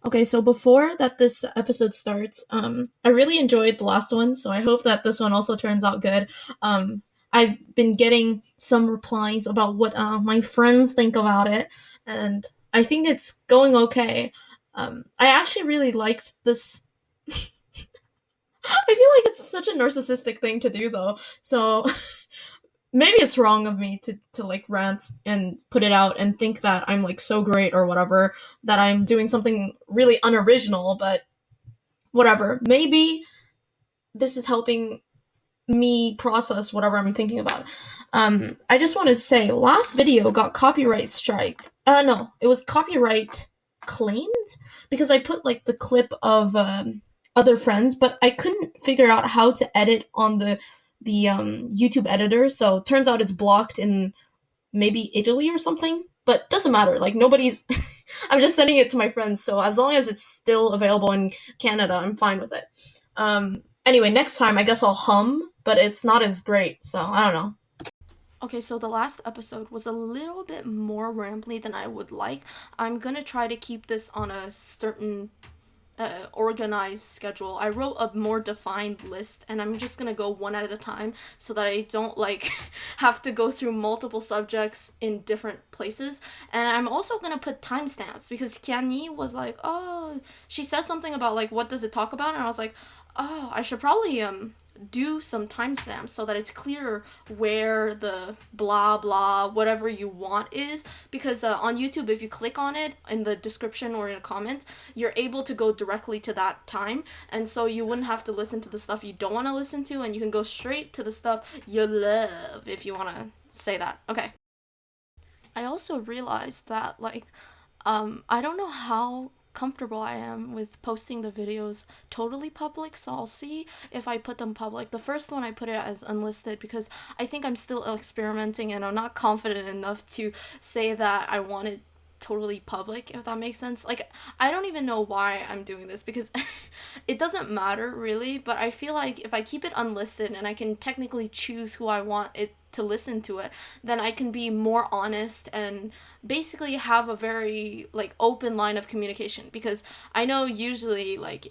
Okay, so before that this episode starts, I really enjoyed the last one, so I hope that this one also turns out good. I've been getting some replies about what my friends think about it, and I think it's going okay. I actually really liked this. I feel like it's such a narcissistic thing to do, though. So maybe it's wrong of me to like rant and put it out and think that I'm like so great or whatever, that I'm doing something really unoriginal, but whatever. Maybe this is helping me process whatever I'm thinking about. I just wanted to say, last video got copyright striked. No, it was copyright claimed because I put like the clip of other friends, but I couldn't figure out how to edit on the YouTube editor. So turns out it's blocked in maybe Italy or something. But doesn't matter. Like nobody's. I'm just sending it to my friends. So as long as it's still available in Canada, I'm fine with it. Anyway, next time I guess I'll hum, but it's not as great. So I don't know. Okay, so the last episode was a little bit more rambly than I would like. I'm gonna try to keep this on a certain organized schedule. I wrote a more defined list, and I'm just gonna go one at a time so that I don't like have to go through multiple subjects in different places. And I'm also gonna put timestamps because Kiani was like, "Oh," she said something about like what does it talk about, and I was like, "Oh, I should probably do some timestamps so that it's clear where the blah blah whatever you want is, because on YouTube if you click on it in the description or in a comment, you're able to go directly to that time, and so you wouldn't have to listen to the stuff you don't want to listen to, and you can go straight to the stuff you love, if you want to say that. Okay. I also realized that I don't know how comfortable I am with posting the videos totally public, so I'll see if I put them public. The first one I put it as unlisted because I think I'm still experimenting and I'm not confident enough to say that I want it totally public, if that makes sense. Like, I don't even know why I'm doing this because it doesn't matter really, but I feel like if I keep it unlisted and I can technically choose who I want it to listen to it, then I can be more honest and basically have a very like open line of communication, because I know usually like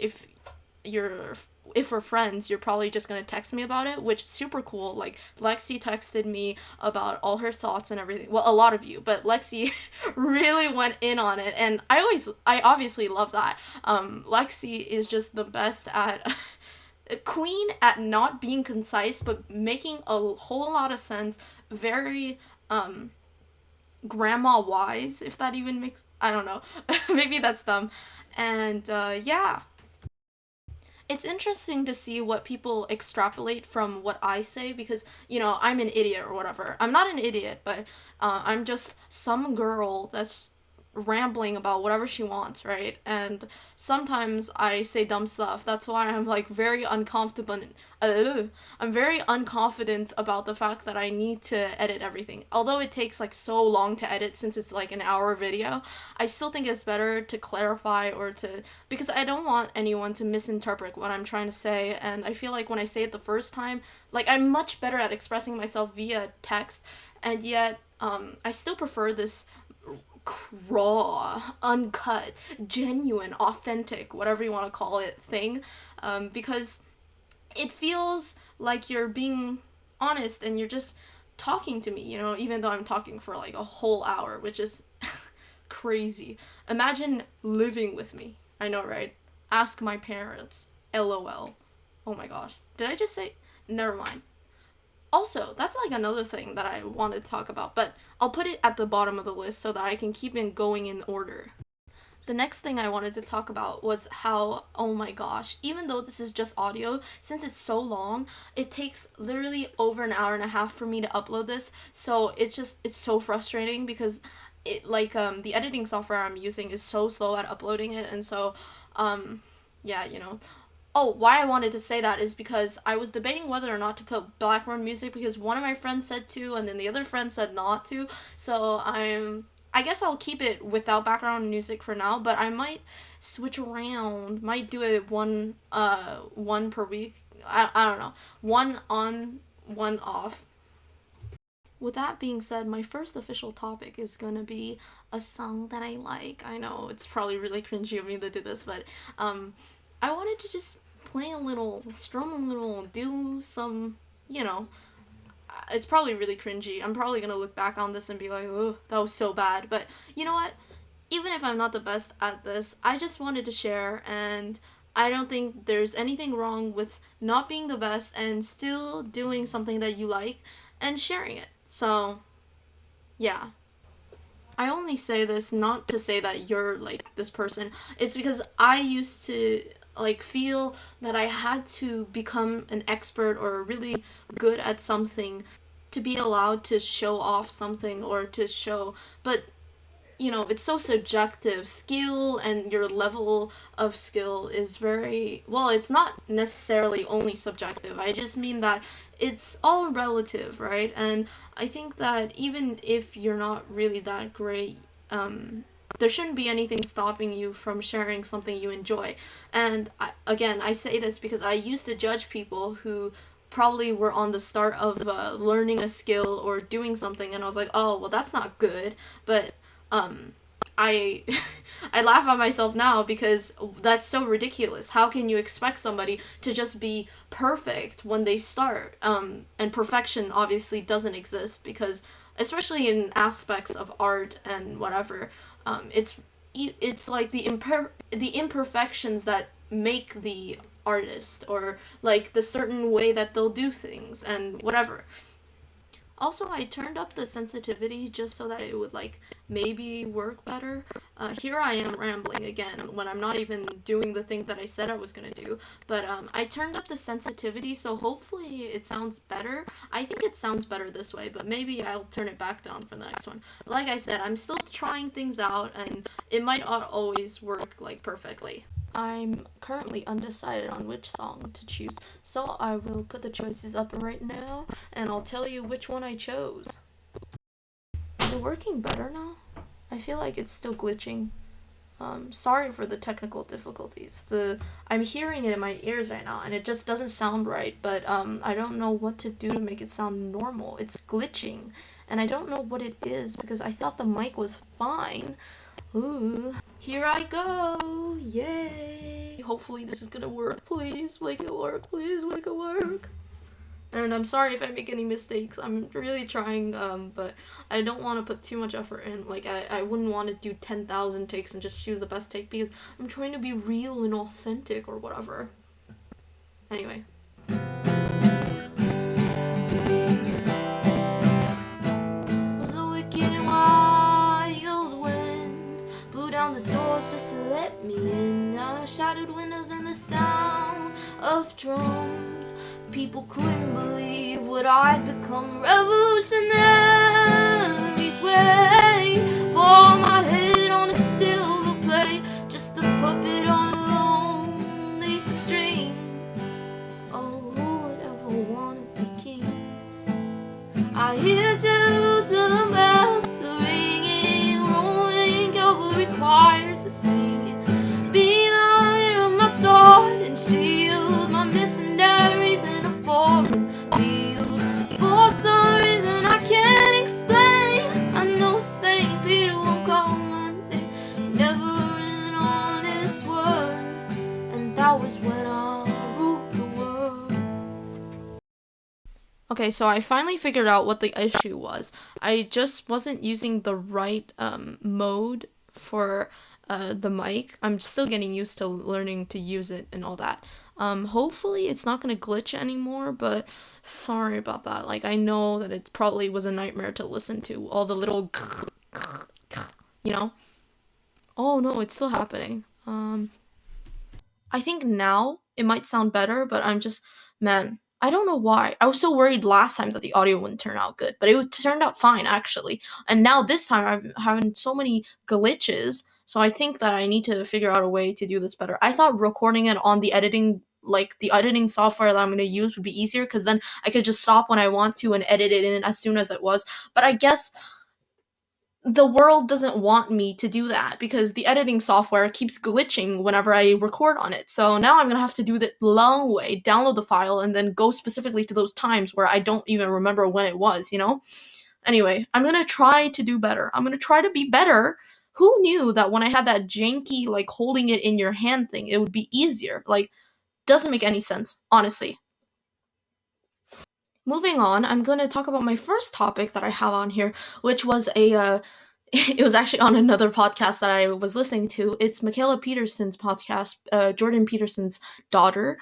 you're if we're friends, you're probably just gonna text me about it, which is super cool. Like Lexi texted me about all her thoughts and everything. Well, a lot of you, but Lexi really went in on it, and I obviously love that. Lexi is just the best at a queen at not being concise, but making a whole lot of sense. Very grandma wise, if that even makes, I don't know. Maybe that's dumb. And yeah, it's interesting to see what people extrapolate from what I say, because, I'm an idiot or whatever. I'm not an idiot, but I'm just some girl that's rambling about whatever she wants, right? And sometimes I say dumb stuff. That's why I'm like very uncomfortable. I'm very unconfident about the fact that I need to edit everything. Although it takes like so long to edit since it's like an hour video, I still think it's better to clarify or to, because I don't want anyone to misinterpret what I'm trying to say. And I feel like when I say it the first time, like I'm much better at expressing myself via text, and yet I still prefer this raw, uncut, genuine, authentic, whatever you want to call it, thing, because it feels like you're being honest and you're just talking to me, even though I'm talking for like a whole hour, which is crazy. Imagine living with me. I know, right? Ask my parents. LOL. Oh my gosh. Did I just say? Never mind. Also, that's like another thing that I wanted to talk about, but I'll put it at the bottom of the list so that I can keep it going in order. The next thing I wanted to talk about was how, oh my gosh, even though this is just audio, since it's so long, it takes literally over an hour and a half for me to upload this. So it's so frustrating because the editing software I'm using is so slow at uploading it, and so yeah, Oh, why I wanted to say that is because I was debating whether or not to put background music, because one of my friends said to, and then the other friend said not to. So I guess I'll keep it without background music for now, but I might switch around. Might do it one per week. I don't know. One on, one off. with that being said, my first official topic is gonna be a song that I like. I know it's probably really cringy of me to do this, but I wanted to just play a little, strum a little, do some, you know, it's probably really cringy. I'm probably gonna look back on this and be like, oh, that was so bad. But you know what? Even if I'm not the best at this, I just wanted to share, and I don't think there's anything wrong with not being the best and still doing something that you like and sharing it. So, yeah. I only say this not to say that you're like this person. It's because I used to like feel that I had to become an expert or really good at something to be allowed to show off something or to show, but it's so subjective. Skill and your level of skill is very, well, it's not necessarily only subjective. I just mean that it's all relative, right? And I think that even if you're not really that great, there shouldn't be anything stopping you from sharing something you enjoy. And again, I say this because I used to judge people who probably were on the start of learning a skill or doing something, and I was like, oh, well, that's not good. But um I I laugh at myself now because that's so ridiculous. How can you expect somebody to just be perfect when they start? And perfection obviously doesn't exist because, especially in aspects of art and whatever, it's like the imperfections that make the artist, or like the certain way that they'll do things and whatever. Also, I turned up the sensitivity just so that it would like maybe work better. Here I am rambling again when I'm not even doing the thing that I said I was gonna do. But I turned up the sensitivity, so hopefully it sounds better. I think it sounds better this way, but maybe I'll turn it back down for the next one. Like I said, I'm still trying things out, and it might not always work like perfectly. I'm currently undecided on which song to choose, so I will put the choices up right now and I'll tell you which one I chose. Is it working better now? I feel like it's still glitching. Sorry for the technical difficulties. I'm hearing it in my ears right now and it just doesn't sound right, but I don't know what to do to make it sound normal. It's glitching and I don't know what it is because I thought the mic was fine. Ooh. Here I go! Yay! Hopefully this is gonna work. Please make it work. Please make it work. And I'm sorry if I make any mistakes. I'm really trying, but I don't want to put too much effort in. Like, I wouldn't want to do 10,000 takes and just choose the best take because I'm trying to be real and authentic or whatever. Anyway. Was the wicked and wild wind blew down the doors just to let me in. Shattered windows and the sound of drums. People couldn't believe what I'd become. Revolutionaries wait for my head on a silver plate, just a puppet on a lonely string. Oh, who would ever want to be king? I hear Jerusalem bells ringing, rolling cavalry choirs are singing. Be my mirror, my sword and shield, my missionaries in a foreign field. For some reason I can't explain, I know St. Peter won't call my name. Never an honest word, and that was when I ruled the world. Okay, so I finally figured out what the issue was. I just wasn't using the right mode for the mic. I'm still getting used to learning to use it and all that. Hopefully it's not gonna glitch anymore, but sorry about that. Like, I know that it probably was a nightmare to listen to, all the little you know? Oh no, it's still happening. I think now it might sound better, but man, I don't know why. I was so worried last time that the audio wouldn't turn out good, but it turned out fine actually. And now this time I'm having so many glitches, so I think that I need to figure out a way to do this better. I thought recording it on the editing software that I'm going to use would be easier because then I could just stop when I want to and edit it in as soon as it was. But I guess the world doesn't want me to do that because the editing software keeps glitching whenever I record on it. So now I'm gonna have to do the long way, download the file, and then go specifically to those times where I don't even remember when it was, Anyway, I'm gonna try to do better. I'm gonna try to be better. Who knew that when I had that janky, like, holding it in your hand thing, it would be easier? Like, doesn't make any sense, honestly. Moving on, I'm going to talk about my first topic that I have on here, which was it was actually on another podcast that I was listening to. It's Michaela Peterson's podcast, Jordan Peterson's daughter.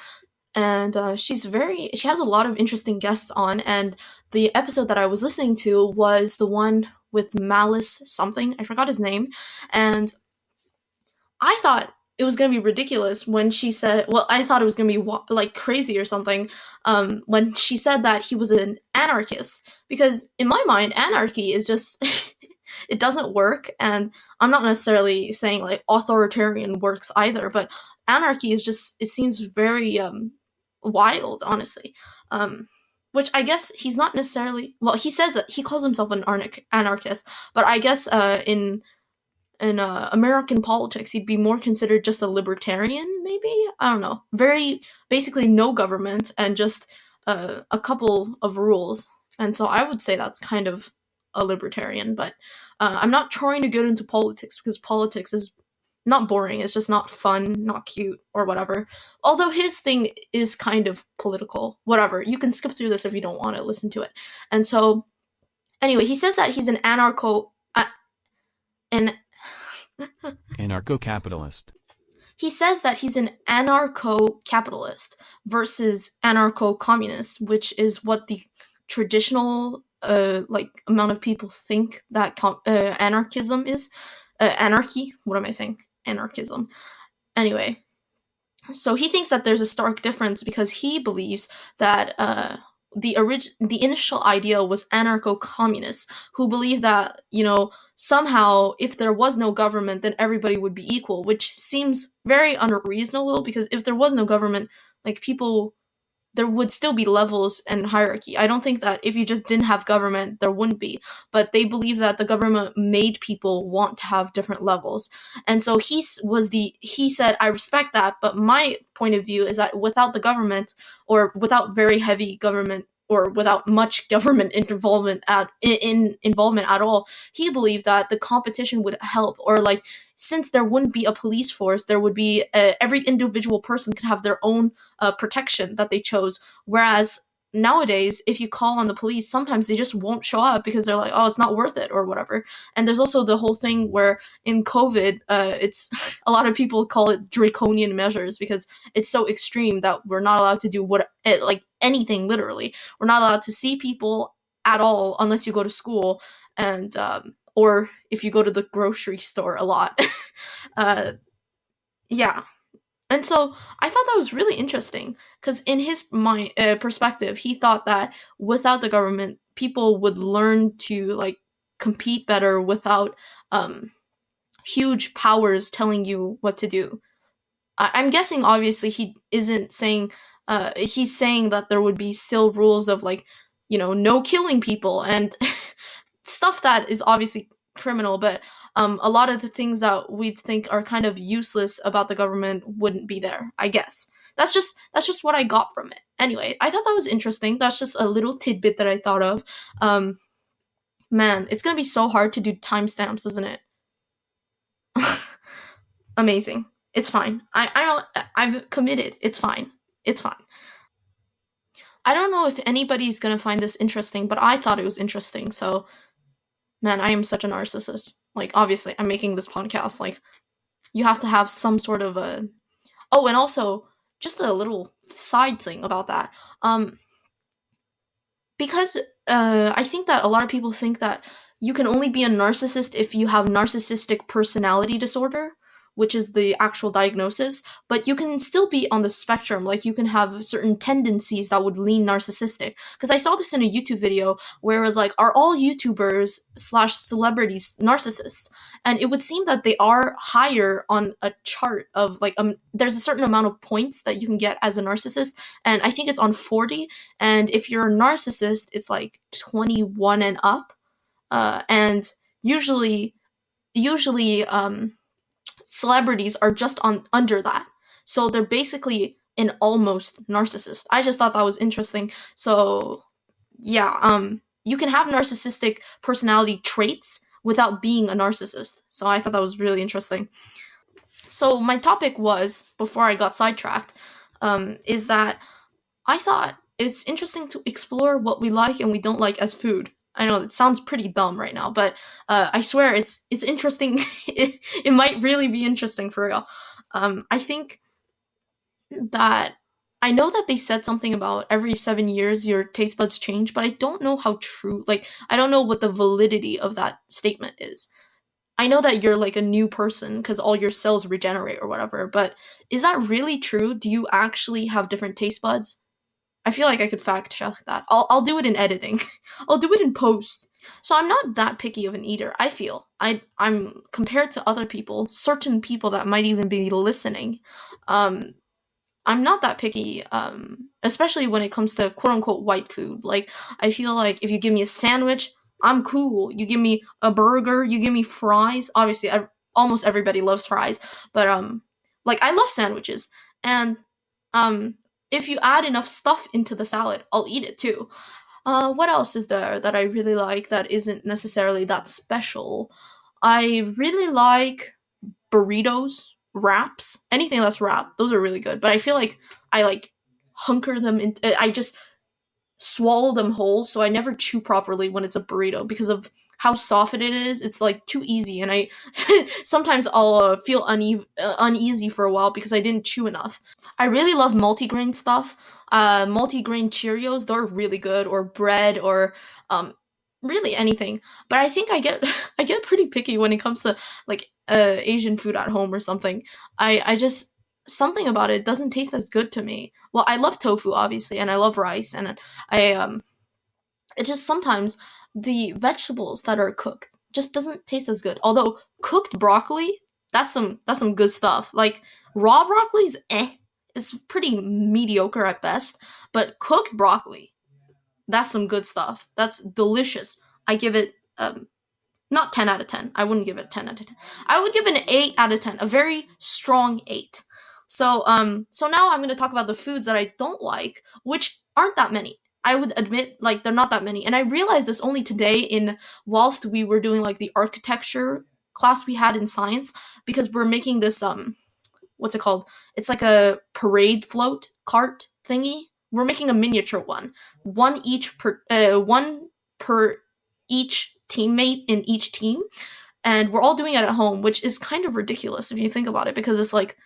And she has a lot of interesting guests on. And the episode that I was listening to was the one with Malice something. I forgot his name. And I thought it was gonna be ridiculous when she said, well, I thought it was gonna be like crazy or something, when she said that he was an anarchist. Because in my mind, anarchy is just, it doesn't work. And I'm not necessarily saying like authoritarian works either, but anarchy is just, it seems very wild, honestly. Which I guess he's not necessarily, well, he says that he calls himself an anarchist, but I guess in American politics, he'd be more considered just a libertarian, maybe? I don't know. Very, basically no government and just a couple of rules. And so I would say that's kind of a libertarian, but I'm not trying to get into politics because politics is not boring, it's just not fun, not cute, or whatever. Although his thing is kind of political, whatever. You can skip through this if you don't want to listen to it. And so, anyway, he says that he's an an anarcho-capitalist. He says that he's an anarcho-capitalist versus anarcho-communist, which is what the traditional like amount of people think that anarchism is. Anarchy. What am I saying? Anarchism. Anyway, so he thinks that there's a stark difference because he believes that the initial idea was anarcho-communists who believe that, somehow if there was no government, then everybody would be equal, which seems very unreasonable because if there was no government, like people, there would still be levels and hierarchy. I don't think that if you just didn't have government, there wouldn't be. But they believe that the government made people want to have different levels. And so he said, I respect that, but my point of view is that without the government, or without very heavy government, or without much government involvement at all, he believed that the competition would help, or like, since there wouldn't be a police force, there would be every individual person could have their own protection that they chose. Whereas nowadays, if you call on the police, sometimes they just won't show up because they're like, oh, it's not worth it or whatever. And there's also the whole thing where in COVID, it's a lot of people call it draconian measures because it's so extreme that we're not allowed to do like anything, literally. We're not allowed to see people at all unless you go to school, and or if you go to the grocery store a lot. Yeah. And so I thought that was really interesting because in his mind perspective, he thought that without the government, people would learn to like compete better without huge powers telling you what to do. I'm guessing obviously he isn't saying he's saying that there would be still rules of like, no killing people and stuff that is obviously criminal, but a lot of the things that we think are kind of useless about the government wouldn't be there, I guess. That's just what I got from it. Anyway, I thought that was interesting. That's just a little tidbit that I thought of. Man, it's gonna be so hard to do timestamps, isn't it? Amazing. It's fine. I've committed. It's fine. It's fine. I don't know if anybody's gonna find this interesting, but I thought it was interesting, so man, I am such a narcissist. Like, obviously, I'm making this podcast. Like, you have to have some sort of a. Oh, and also, just a little side thing about that. Because I think that a lot of people think that you can only be a narcissist if you have narcissistic personality disorder, which is the actual diagnosis, but you can still be on the spectrum. Like, you can have certain tendencies that would lean narcissistic. Because I saw this in a YouTube video where it was like, are all YouTubers / celebrities narcissists? And it would seem that they are higher on a chart of like, there's a certain amount of points that you can get as a narcissist, and I think it's on 40, and if you're a narcissist, it's like 21 and up, and usually, celebrities are just on under that. So they're basically an almost narcissist. I just thought that was interesting. So yeah, you can have narcissistic personality traits without being a narcissist. So I thought that was really interesting. So my topic was, before I got sidetracked, is that I thought it's interesting to explore what we like and we don't like as food. I know it sounds pretty dumb right now, but I swear it's interesting. It might really be interesting for real. I think that I know that they said something about every 7 years your taste buds change, but I don't know how true. Like, I don't know what the validity of that statement is. I know that you're like a new person because all your cells regenerate or whatever, but is that really true? Do you actually have different taste buds? I feel like I could fact check that. I'll do it in editing. I'll do it in post. So I'm not that picky of an eater. I feel I'm compared to other people, certain people that might even be listening. Um, I'm not that picky, especially when it comes to quote unquote white food. Like, I feel like if you give me a sandwich, I'm cool. You give me a burger, you give me fries. Obviously, almost everybody loves fries, but like I love sandwiches, and um, if you add enough stuff into the salad, I'll eat it too. What else is there that I really like that isn't necessarily that special? I really like burritos, wraps, anything that's wrapped. Those are really good. But I feel like I like hunker them in. I just swallow them whole, so I never chew properly when it's a burrito because of how soft it is. It's like too easy, and I sometimes I'll feel uneasy for a while because I didn't chew enough. I really love multigrain stuff. Multigrain Cheerios, they're really good, or bread, or really anything. But I think I get pretty picky when it comes to like Asian food at home or something. I just something about it doesn't taste as good to me. Well, I love tofu obviously, and I love rice, and I it just sometimes the vegetables that are cooked just doesn't taste as good. Although cooked broccoli, that's some good stuff. Like raw broccoli's it's pretty mediocre at best, but cooked broccoli, that's some good stuff. That's delicious. I give it not 10 out of 10. I wouldn't give it 10 out of 10. I would give it an 8 out of 10, a very strong 8. So now I'm going to talk about the foods that I don't like, which aren't that many. I would admit like they're not that many. And I realized this only today in whilst we were doing like the architecture class we had in science, because we're making this what's it called? It's like a parade float cart thingy. We're making a miniature one. One per each teammate in each team, and we're all doing it at home, which is kind of ridiculous if you think about it, because it's like,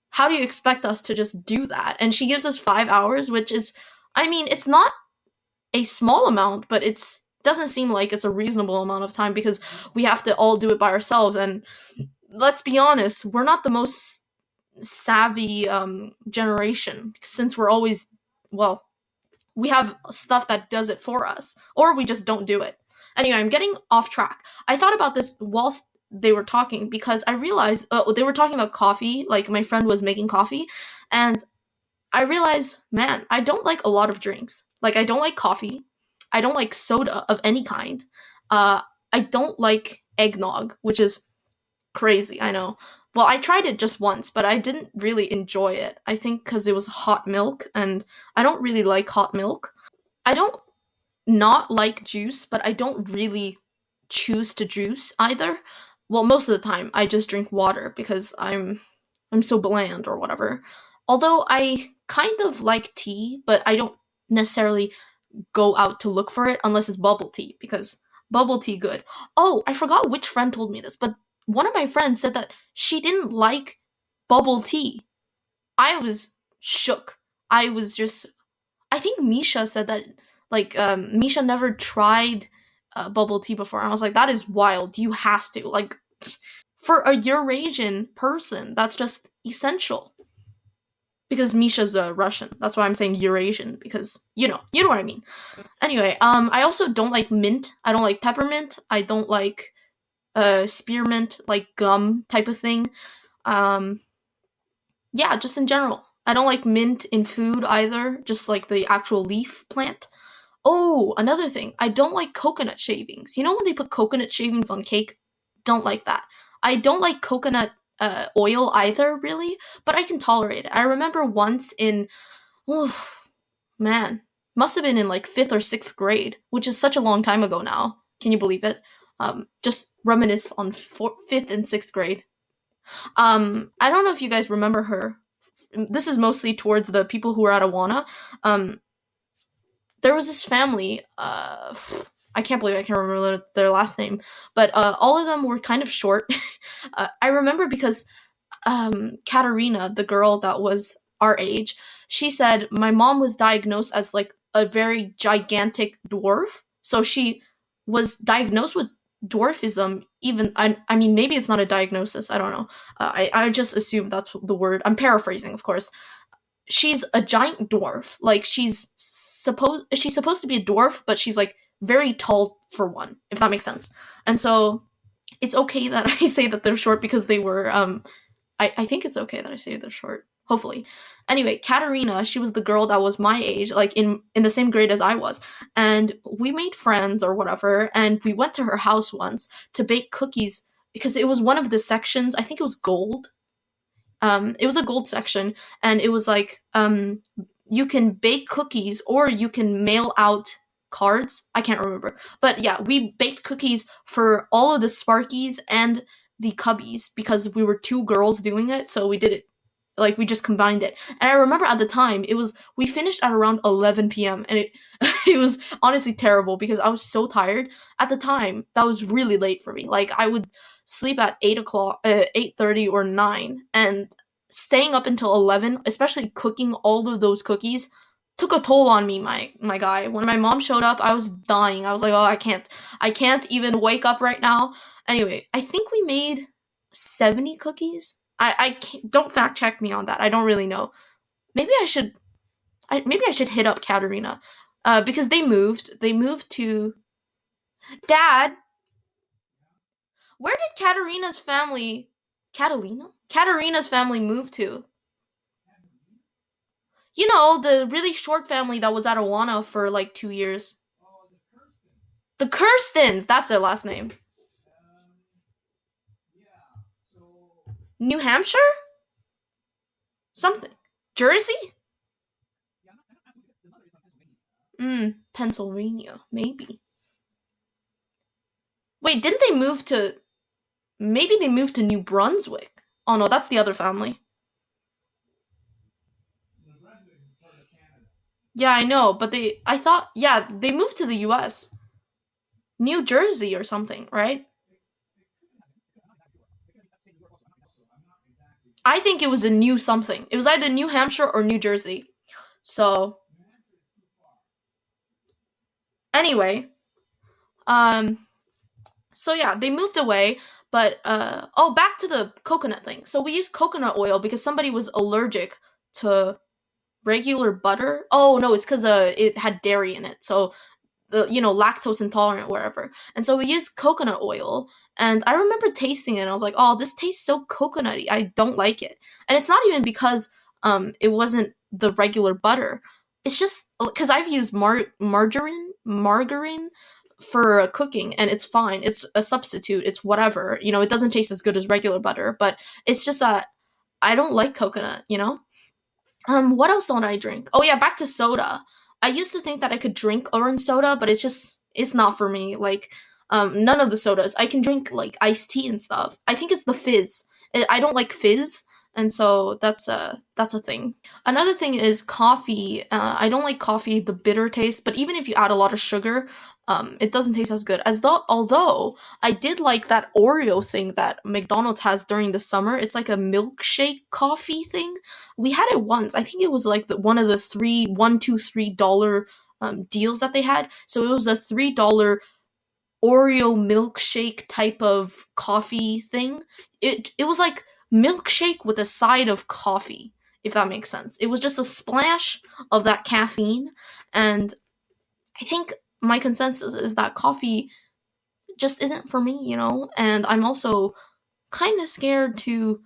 how do you expect us to just do that? And she gives us 5 hours, which is, I mean, it's not a small amount, but it's doesn't seem like it's a reasonable amount of time because we have to all do it by ourselves. And let's be honest, we're not the most savvy generation, since we're always, well, we have stuff that does it for us, or we just don't do it. Anyway, I'm getting off track. I thought about this whilst they were talking because I realized they were talking about coffee, like my friend was making coffee, and I realized, man, I don't like a lot of drinks. Like, I don't like coffee. I don't like soda of any kind. I don't like eggnog, which is crazy, I know. Well, I tried it just once, but I didn't really enjoy it. I think because it was hot milk, and I don't really like hot milk. I don't not like juice, but I don't really choose to juice either. Well, most of the time I just drink water because I'm so bland or whatever. Although I kind of like tea, but I don't necessarily go out to look for it unless it's bubble tea, because bubble tea good. Oh, I forgot which friend told me this, but one of my friends said that she didn't like bubble tea. I was shook. I was just I think Misha said that, like, Misha never tried bubble tea before. And I was like, that is wild. You have to. Like, for a Eurasian person, that's just essential. Because Misha's Russian. That's why I'm saying Eurasian, because, you know what I mean. Anyway, I also don't like mint. I don't like peppermint. I don't like spearmint, like gum type of thing. Um, yeah, just in general. I don't like mint in food either, just like the actual leaf plant. Oh, another thing. I don't like coconut shavings. You know when they put coconut shavings on cake? Don't like that. I don't like coconut oil either, really, but I can tolerate it. I remember once in, oh, man. must have been in like 5th or 6th grade, which is such a long time ago now. Can you believe it? Just reminisce on 5th and 6th grade. I don't know if you guys remember her. This is mostly towards the people who were at Awana. Um, there was this family. I can't believe I can't remember their last name, but all of them were kind of short. I remember because Katarina, the girl that was our age, she said my mom was diagnosed as like a very gigantic dwarf. So she was diagnosed with dwarfism. Even I mean, maybe it's not a diagnosis. I don't know. I just assume that's the word. I'm paraphrasing, of course. She's a giant dwarf. Like she's supposed to be a dwarf, but she's like very tall for one, if that makes sense. And so it's okay that I say that they're short because they were I think it's okay that I say they're short. Hopefully. Anyway, Katarina, she was the girl that was my age, like in the same grade as I was. And we made friends or whatever, and we went to her house once to bake cookies because it was one of the sections, I think it was gold. It was a gold section, and it was like you can bake cookies or you can mail out cards. I can't remember. But yeah, we baked cookies for all of the Sparkies and the Cubbies because we were two girls doing it, so we did it like we just combined it. And I remember at the time it was we finished at around 11 p.m. and it it was honestly terrible because I was so tired. At the time, that was really late for me. Like I would sleep at 8 o'clock, 8:30 or 9, and staying up until 11, especially cooking all of those cookies, took a toll on me, my guy. When my mom showed up, I was dying. I was like, oh, I can't even wake up right now. Anyway, I think we made 70 cookies. I can't, don't fact check me on that. I don't really know. Maybe I should hit up Katerina, because they moved. They moved to Dad. Where did Katerina's family move to? You know, the really short family that was at Awana for like 2 years. The Kirstens, that's their last name. New Hampshire? Something. Jersey? Pennsylvania, maybe. Wait, didn't they move to maybe they moved to New Brunswick? Oh no, that's the other family. Yeah, I know, but I thought, yeah, they moved to the US. New Jersey or something, right? I think it was a new something. It was either New Hampshire or New Jersey. So, anyway, um so yeah, they moved away, but oh, back to the coconut thing. So we used coconut oil because somebody was allergic to regular butter. Oh no, it's because it had dairy in it. So lactose intolerant, wherever. And so we used coconut oil, and I remember tasting it, and I was like, oh, this tastes so coconutty. I don't like it. And it's not even because it wasn't the regular butter. It's just because I've used margarine for cooking, and it's fine. It's a substitute. It's whatever. It doesn't taste as good as regular butter, but it's just that I don't like coconut. What else don't I drink? Oh yeah, back to soda. I used to think that I could drink orange soda, but it's not for me. Like, none of the sodas. I can drink like iced tea and stuff. I think it's the fizz. I don't like fizz, and so that's a thing. Another thing is coffee. I don't like coffee, the bitter taste, but even if you add a lot of sugar, it doesn't taste as good. As though, although I did like that Oreo thing that McDonald's has during the summer. It's like a milkshake coffee thing. We had it once. I think it was like one of the $3 deals that they had. So it was a $3 Oreo milkshake type of coffee thing. It was like milkshake with a side of coffee, if that makes sense. It was just a splash of that caffeine, and I think my consensus is that coffee just isn't for me. And I'm also kind of scared to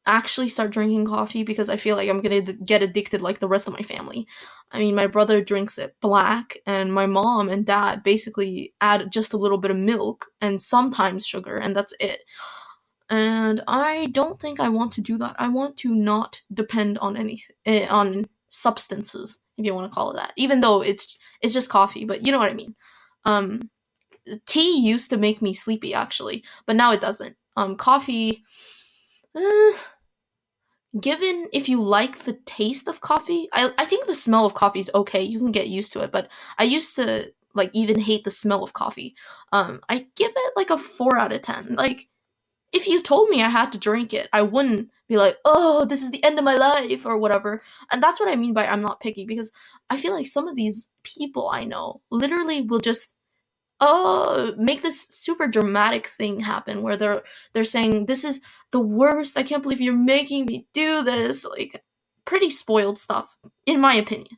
actually start drinking coffee because I feel like I'm gonna get addicted like the rest of my family. I mean, my brother drinks it black, and my mom and dad basically add just a little bit of milk and sometimes sugar, and that's it. And I don't think I want to do that. I want to not depend on anything, on substances, if you want to call it that, even though it's just coffee, but you know what I mean. Um, Tea used to make me sleepy actually, but now it doesn't. Coffee, eh, given if you like the taste of coffee, I think the smell of coffee is okay. You can get used to it, but I used to like even hate the smell of coffee. I give it like a 4 out of 10. Like if you told me I had to drink it, I wouldn't be like, "Oh, this is the end of my life" or whatever. And that's what I mean by I'm not picky, because I feel like some of these people I know literally will just make this super dramatic thing happen where they're saying this is the worst, I can't believe you're making me do this, like pretty spoiled stuff in my opinion.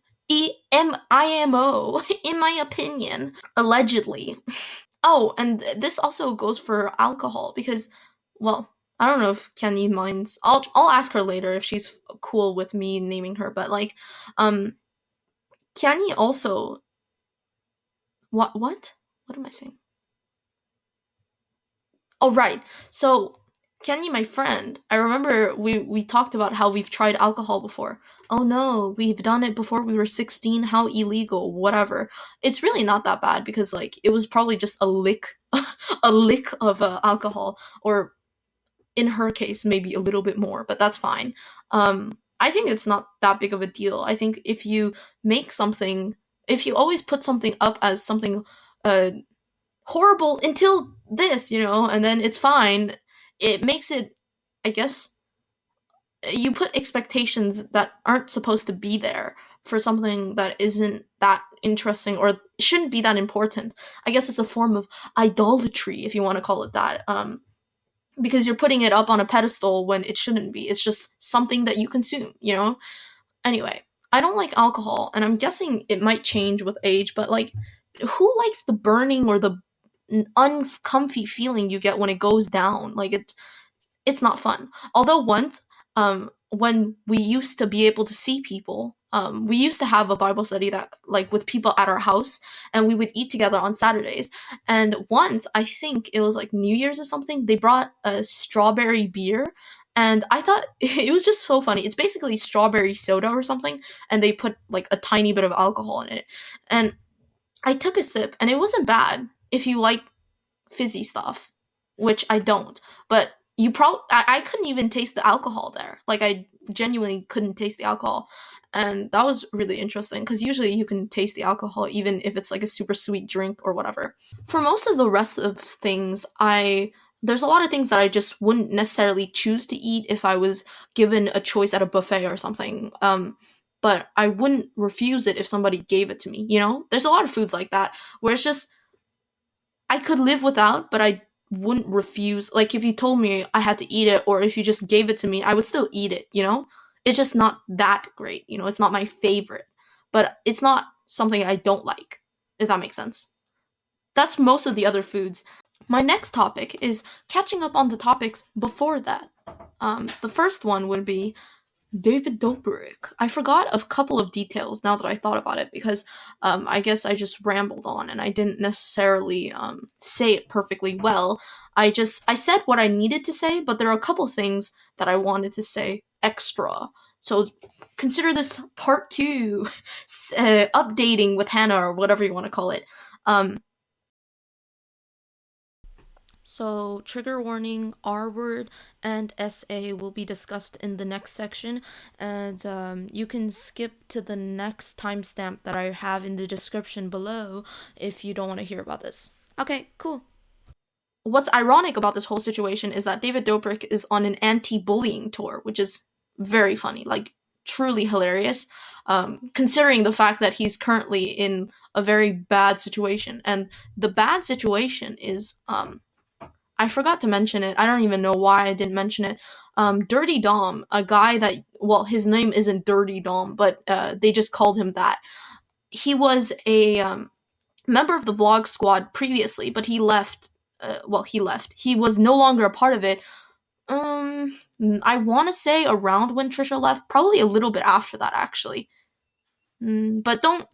IMO in my opinion, allegedly. Oh, and this also goes for alcohol because, well, I don't know if Kenny minds. I'll ask her later if she's cool with me naming her, but like um Kenny also, what am I saying? Oh, right. So, Kenny, my friend, I remember we talked about how we've tried alcohol before. Oh no, we've done it before we were 16. How illegal, whatever. It's really not that bad because like it was probably just a lick a lick of alcohol, or in her case maybe a little bit more, but that's fine. I think it's not that big of a deal. I think if you make something, if you always put something up as something uh horrible until this, and then it's fine. It makes it, I guess, you put expectations that aren't supposed to be there for something that isn't that interesting or shouldn't be that important. I guess it's a form of idolatry, if you want to call it that. Because you're putting it up on a pedestal when it shouldn't be. It's just something that you consume. Anyway, I don't like alcohol, and I'm guessing it might change with age, but like, who likes the burning or the uncomfy feeling you get when it goes down? Like it's not fun. Although once, when we used to be able to see people, we used to have a Bible study that like with people at our house, and we would eat together on Saturdays. And once, I think it was like New Year's or something, they brought a strawberry beer. And I thought it was just so funny. It's basically strawberry soda or something, and they put like a tiny bit of alcohol in it. And I took a sip, and it wasn't bad if you like fizzy stuff, which I don't. But I couldn't even taste the alcohol there. Like I genuinely couldn't taste the alcohol, and that was really interesting because usually you can taste the alcohol even if it's like a super sweet drink or whatever. For most of the rest of things, I there's a lot of things that I just wouldn't necessarily choose to eat if I was given a choice at a buffet or something. But I wouldn't refuse it if somebody gave it to me. There's a lot of foods like that where it's just I could live without, but I wouldn't refuse. Like if you told me I had to eat it, or if you just gave it to me, I would still eat it. It's just not that great. It's not my favorite, but it's not something I don't like, if that makes sense. That's most of the other foods. My next topic is catching up on the topics before that. The first one would be David Dobrik. I forgot a couple of details now that I thought about it because I guess I just rambled on and I didn't necessarily say it perfectly well. I said what I needed to say, but there are a couple things that I wanted to say extra. So consider this part two, updating with Hannah or whatever you want to call it. Um, So, trigger warning, R word, and SA will be discussed in the next section, and you can skip to the next timestamp that I have in the description below if you don't want to hear about this. Okay, cool. What's ironic about this whole situation is that David Dobrik is on an anti-bullying tour, which is very funny, like truly hilarious, considering the fact that he's currently in a very bad situation. And the bad situation is I forgot to mention it. I don't even know why I didn't mention it. Dirty Dom, a guy that, well, his name isn't Dirty Dom, but they just called him that. He was a member of the Vlog Squad previously, but he left. He left. He was no longer a part of it. I want to say around when Trisha left, probably a little bit after that, actually. But don't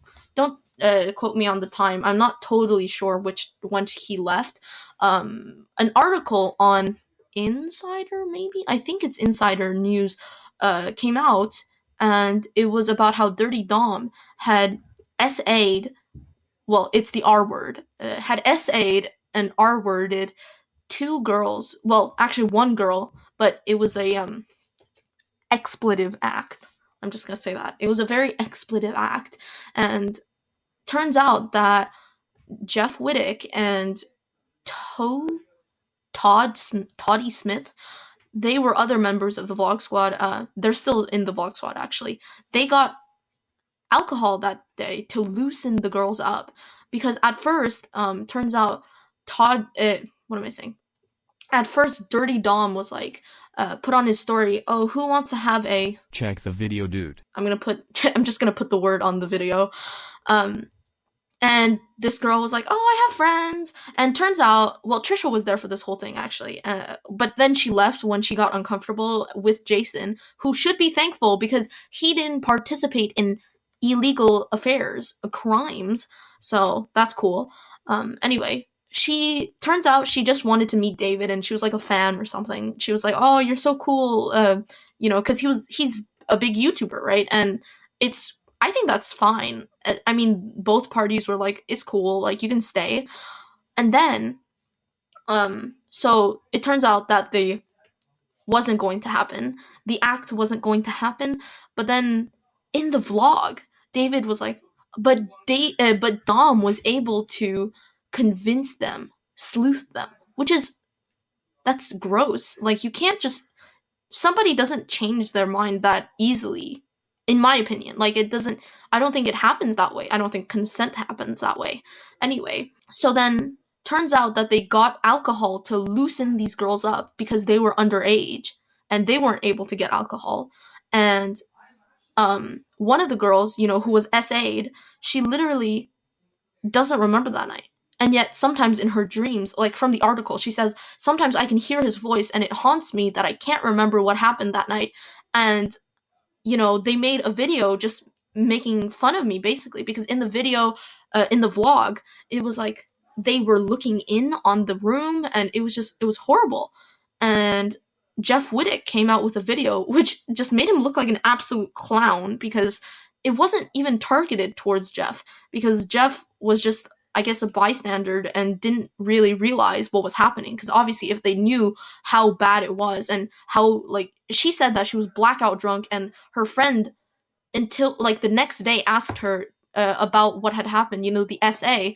quote me on the time. I'm not totally sure which when he left. An article on Insider, maybe I think it's Insider News, came out, and it was about how Dirty Dom had SA'd, well, it's the R word, had SA'd and R worded two girls. Well, actually, one girl, but it was a expletive act. I'm just gonna say that. It was a very expletive act. And turns out that Jeff Wittick and Toddy Smith, they were other members of the Vlog Squad. They're still in the Vlog Squad, actually. They got alcohol that day to loosen the girls up. Because at first, turns out what am I saying? At first, Dirty Dom was like, put on his story, oh, who wants to have a... Check the video, dude. I'm just gonna put the word on the video. And this girl was like, oh, I have friends. And turns out, well, Trisha was there for this whole thing, actually. But then she left when she got uncomfortable with Jason, who should be thankful because he didn't participate in illegal affairs, crimes. So that's cool. Anyway, she turns out she just wanted to meet David, and she was like a fan or something. She was like, oh, you're so cool. Because he's a big YouTuber, right? And I think that's fine. I mean, both parties were like, it's cool, like, you can stay. And then, so it turns out that the wasn't going to happen. The act wasn't going to happen. But then in the vlog, David was like, but Dom was able to convince them, sleuth them, that's gross. Like, you can't just, somebody doesn't change their mind that easily, in my opinion. Like, I don't think it happens that way. I don't think consent happens that way. Anyway, so then turns out that they got alcohol to loosen these girls up because they were underage and they weren't able to get alcohol. And one of the girls, who was SA'd, she literally doesn't remember that night. And yet, sometimes in her dreams, like from the article, she says, sometimes I can hear his voice and it haunts me that I can't remember what happened that night. And, they made a video just making fun of me, basically, because in the video, in the vlog, it was like they were looking in on the room and it was horrible. And Jeff Wittick came out with a video which just made him look like an absolute clown because it wasn't even targeted towards Jeff, because Jeff was just, I guess, a bystander and didn't really realize what was happening. Because obviously, if they knew how bad it was and how, like, she said that she was blackout drunk, and her friend, until like the next day, asked her about what had happened, the SA.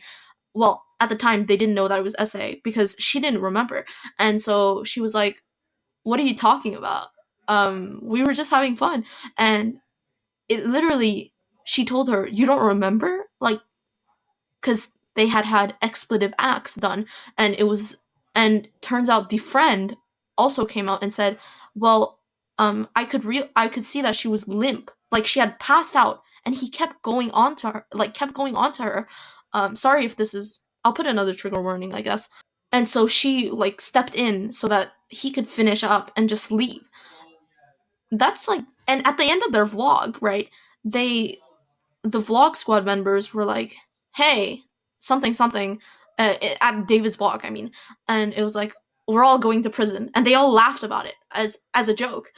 Well, at the time, they didn't know that it was SA because she didn't remember. And so she was like, what are you talking about? We were just having fun. And it literally, she told her, you don't remember? Like, because they had expletive acts done, and turns out the friend also came out and said, well, I could see that she was limp, like she had passed out, and he kept going on to her. Sorry if this is, I'll put another trigger warning, I guess. And so she, like, stepped in so that he could finish up and just leave. That's like, and at the end of their vlog, right, the vlog squad members were like, hey, something, something, at David's vlog, I mean, and it was like, we're all going to prison, and they all laughed about it as a joke.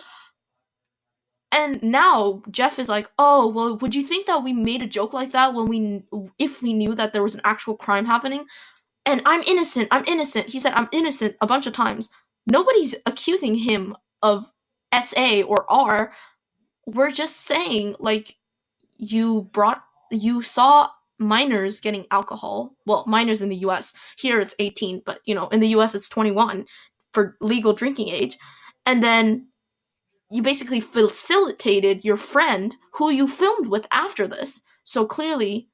And now Jeff is like, oh, well, would you think that we made a joke like that if we knew that there was an actual crime happening? And I'm innocent. He said, I'm innocent a bunch of times. Nobody's accusing him of SA or R. We're just saying, like, you saw minors getting alcohol. Well, minors in the US. Here it's 18, but, in the US it's 21 for legal drinking age. And then you basically facilitated your friend who you filmed with after this. So clearly,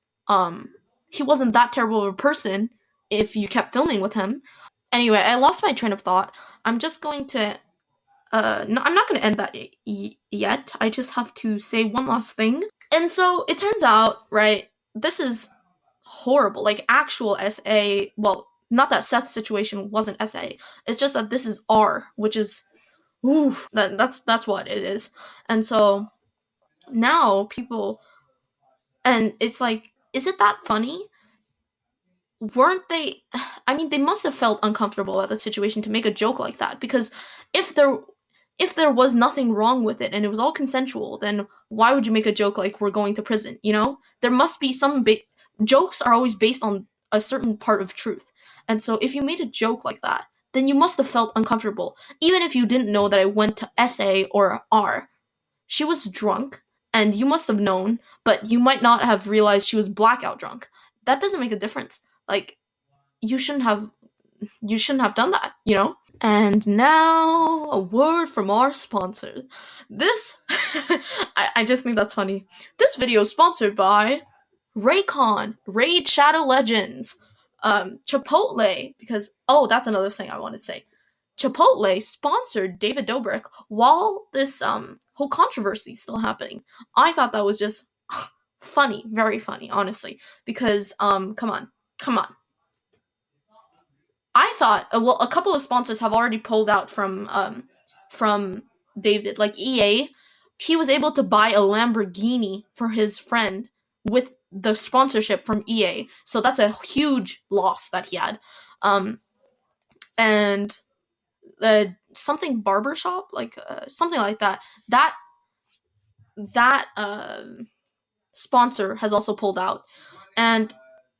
he wasn't that terrible of a person if you kept filming with him. Anyway, I lost my train of thought. I'm just going to no, I'm not going to end that yet. I just have to say one last thing. And so it turns out, right, this is horrible. Like, actual SA, well, not that Seth's situation wasn't SA. It's just that this is R, which is, ooh, that's what it is. And so now people, and it's like, is it that funny? Weren't they, I mean, they must have felt uncomfortable at the situation to make a joke like that, because if if there was nothing wrong with it and it was all consensual, then why would you make a joke like we're going to prison? You know, there must be some jokes are always based on a certain part of truth, and so if you made a joke like that, then you must have felt uncomfortable, even if you didn't know that I went to SA or R. She was drunk, and you must have known, but you might not have realized she was blackout drunk. That doesn't make a difference. Like, you shouldn't have done that, you know? And now a word from our sponsor. This I just think that's funny. This video is sponsored by Raycon, Raid Shadow Legends, Chipotle, because that's another thing I want to say. Chipotle sponsored David Dobrik while this whole controversy is still happening. I thought that was just funny, very funny, honestly, because come on. I thought a couple of sponsors have already pulled out from David, like EA. He was able to buy a Lamborghini for his friend with the sponsorship from EA, so that's a huge loss that he had. And something barbershop, like something like that. That sponsor has also pulled out, and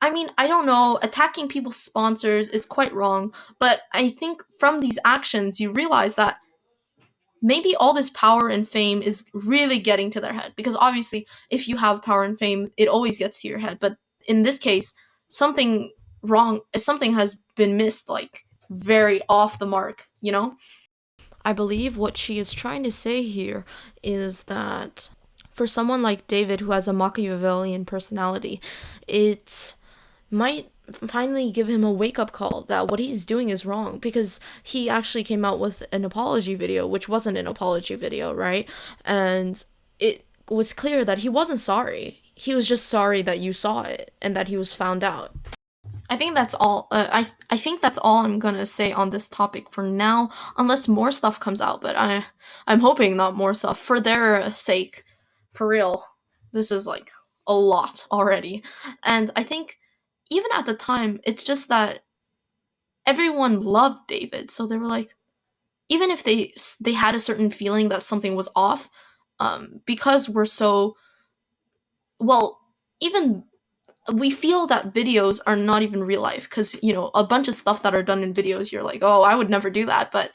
I mean, I don't know, attacking people's sponsors is quite wrong, but I think from these actions you realize that maybe all this power and fame is really getting to their head, because obviously if you have power and fame, it always gets to your head, but in this case, something has been missed, like very off the mark, you know? I believe what she is trying to say here is that for someone like David, who has a Machiavellian personality, it might finally give him a wake-up call that what he's doing is wrong, because he actually came out with an apology video, which wasn't an apology video, right? And it was clear that he wasn't sorry. He was just sorry that you saw it and that he was found out. I think that's all. I think that's all I'm gonna say on this topic for now, unless more stuff comes out. But I'm hoping not more stuff for their sake. For real, this is like a lot already, and I think even at the time, it's just that everyone loved David, so they were like, even if they had a certain feeling that something was off, because we're so well, even we feel that videos are not even real life, because a bunch of stuff that are done in videos, you're like, oh, I would never do that, but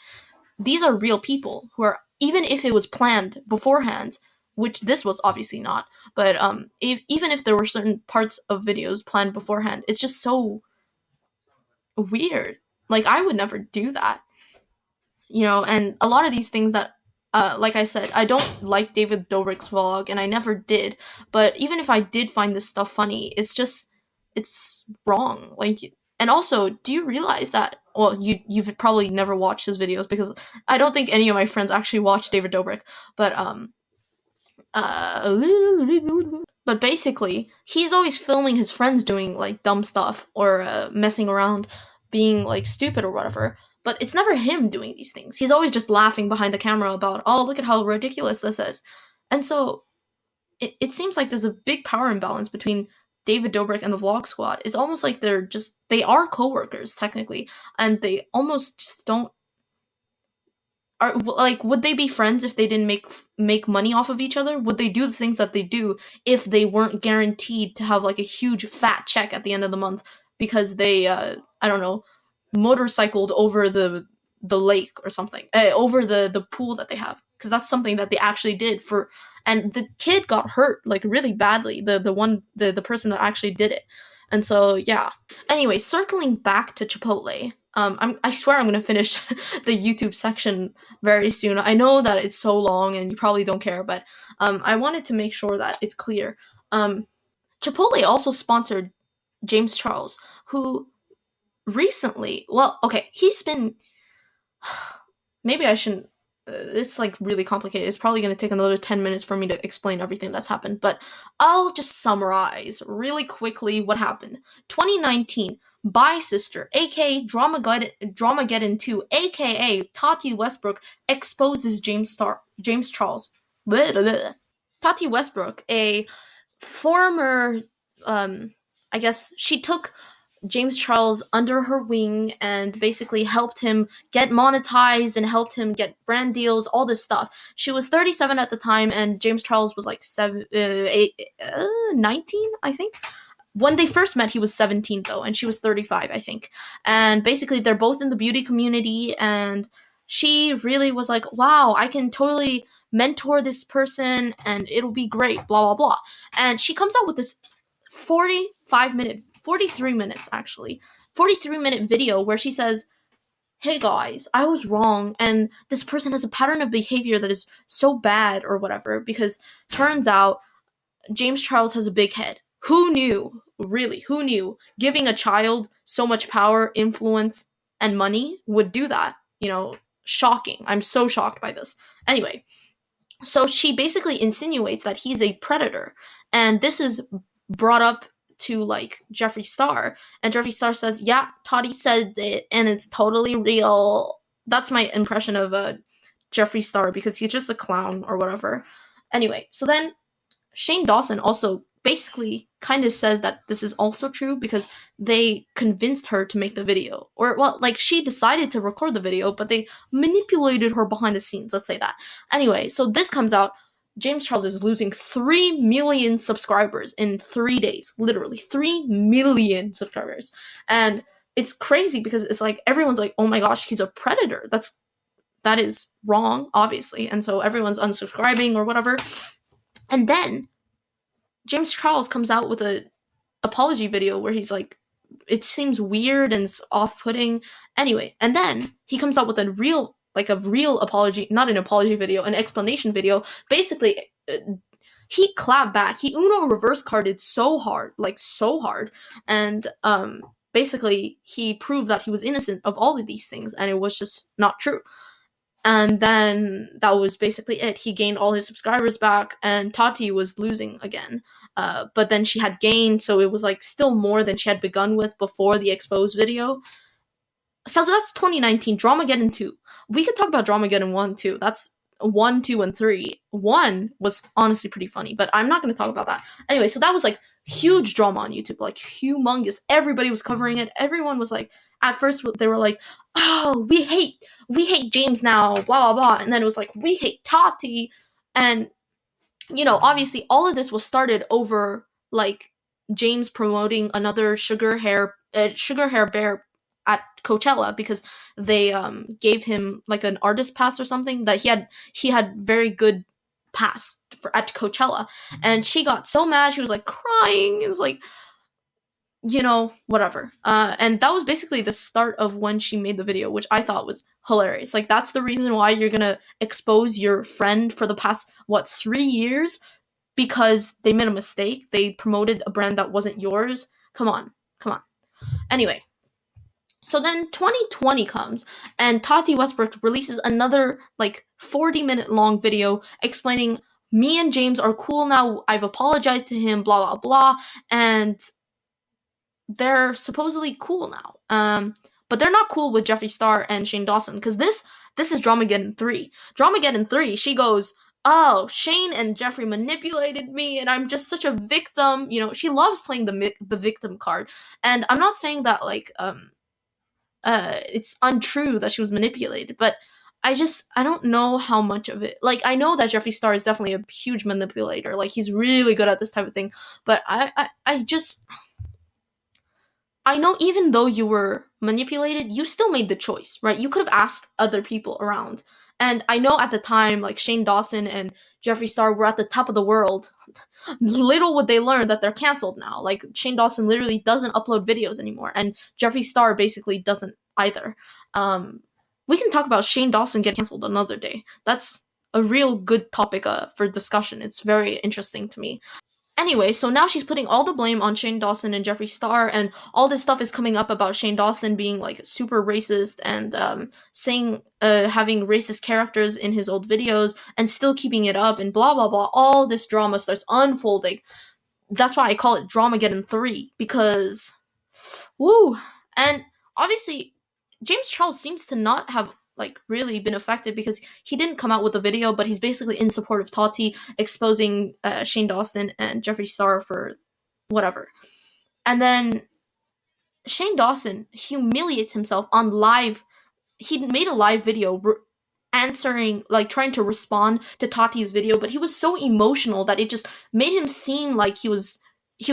these are real people who are, even if it was planned beforehand, which this was obviously not, but even if there were certain parts of videos planned beforehand, it's just so weird. Like, I would never do that, and a lot of these things that like I said, I don't like David Dobrik's vlog, and I never did. But even if I did find this stuff funny, it's wrong. Like, and also, do you realize that? Well, you've probably never watched his videos, because I don't think any of my friends actually watch David Dobrik. But uh, but basically, he's always filming his friends doing like dumb stuff or messing around, being like stupid or whatever. But it's never him doing these things. He's always just laughing behind the camera about, oh, look at how ridiculous this is. And so it seems like there's a big power imbalance between David Dobrik and the Vlog Squad. It's almost like they are coworkers technically, and they almost just don't are like, would they be friends if they didn't make money off of each other? Would they do the things that they do if they weren't guaranteed to have like a huge fat check at the end of the month, because they I don't know, motorcycled over the lake or something, over the pool that they have, because that's something that they actually did for, and the kid got hurt like really badly, the person that actually did it. And so, yeah. Anyway, circling back to Chipotle, I swear I'm gonna finish the YouTube section very soon. I know that it's so long and you probably don't care, but I wanted to make sure that it's clear. Chipotle also sponsored James Charles, who recently, well, okay, he's been. Maybe I shouldn't. It's like really complicated. It's probably going to take another 10 minutes for me to explain everything that's happened, but I'll just summarize really quickly what happened. 2019, Bye Sister, aka Dramageddon 2, aka Tati Westbrook, exposes James Charles. Blah, blah, blah. Tati Westbrook, a former, I guess she took James Charles under her wing and basically helped him get monetized and helped him get brand deals, all this stuff. She was 37 at the time, and James Charles was like 19, I think. When they first met, he was 17 though, and she was 35, I think. And basically, they're both in the beauty community, and she really was like, wow, I can totally mentor this person and it'll be great, blah, blah, blah. And she comes out with this 43 minutes actually, 43-minute video where she says, hey guys, I was wrong, and this person has a pattern of behavior that is so bad or whatever, because turns out James Charles has a big head. Who knew? Really, who knew giving a child so much power, influence, and money would do that? Shocking. I'm so shocked by this. Anyway, so she basically insinuates that he's a predator, and this is brought up to like Jeffree Star, and Jeffree Star says, yeah, Toddy said it, and it's totally real. That's my impression of Jeffree Star, because he's just a clown or whatever. Anyway, so then Shane Dawson also basically kind of says that this is also true because they convinced her to make the video. Or, well, like, she decided to record the video, but they manipulated her behind the scenes, let's say that. Anyway, so this comes out. James Charles is losing 3 million subscribers in 3 days. Literally, 3 million subscribers. And it's crazy because it's like, everyone's like, oh my gosh, he's a predator. That is wrong, obviously. And so everyone's unsubscribing or whatever. And then James Charles comes out with a apology video where he's like, it seems weird and it's off-putting. Anyway, and then he comes out with a real apology, not an apology video, an explanation video. Basically, he clapped back. He Uno reverse carded so hard, and basically he proved that he was innocent of all of these things, and it was just not true. And then that was basically it. He gained all his subscribers back, and Tati was losing again. But then she had gained, so it was like still more than she had begun with before the exposed video. So that's 2019. Dramageddon 2. We could talk about Dramageddon 1 too. That's 1, 2, and 3. 1 was honestly pretty funny, but I'm not going to talk about that. Anyway, so that was like huge drama on YouTube, like humongous. Everybody was covering it. Everyone was like, at first they were like, oh, we hate James now, blah, blah, blah. And then it was like, we hate Tati. And, obviously all of this was started over like James promoting another sugar hair bear at Coachella, because they gave him like an artist pass or something that he had very good pass at Coachella. And she got so mad, she was like crying. It was like, whatever. And that was basically the start of when she made the video, which I thought was hilarious. Like, that's the reason why you're gonna expose your friend for the past 3 years, because they made a mistake. They promoted a brand that wasn't yours. Come on. Anyway, so then 2020 comes, and Tati Westbrook releases another like 40-minute long video explaining, me and James are cool now, I've apologized to him, blah blah blah, and they're supposedly cool now. But they're not cool with Jeffree Star and Shane Dawson, because this is Dramageddon 3. Dramageddon 3, she goes, oh, Shane and Jeffree manipulated me, and I'm just such a victim. She loves playing the victim card. And I'm not saying that like it's untrue that she was manipulated, but I don't know how much of it. Like, I know that Jeffree Star is definitely a huge manipulator. Like, he's really good at this type of thing. But I know even though you were manipulated, you still made the choice, right? You could have asked other people around. And I know at the time, like, Shane Dawson and Jeffree Star were at the top of the world. Little would they learn that they're canceled now. Like, Shane Dawson literally doesn't upload videos anymore, and Jeffree Star basically doesn't either. We can talk about Shane Dawson getting canceled another day. That's a real good topic for discussion. It's very interesting to me. Anyway, so now she's putting all the blame on Shane Dawson and Jeffree Star, and all this stuff is coming up about Shane Dawson being like super racist and saying having racist characters in his old videos and still keeping it up and blah blah blah. All this drama starts unfolding. That's why I call it Dramageddon 3, because woo. And obviously James Charles seems to not have like really been affected, because he didn't come out with a video, but he's basically in support of Tati, exposing Shane Dawson and Jeffree Star for whatever. And then Shane Dawson humiliates himself on live. He made a live video answering, like trying to respond to Tati's video, but he was so emotional that it just made him seem like he was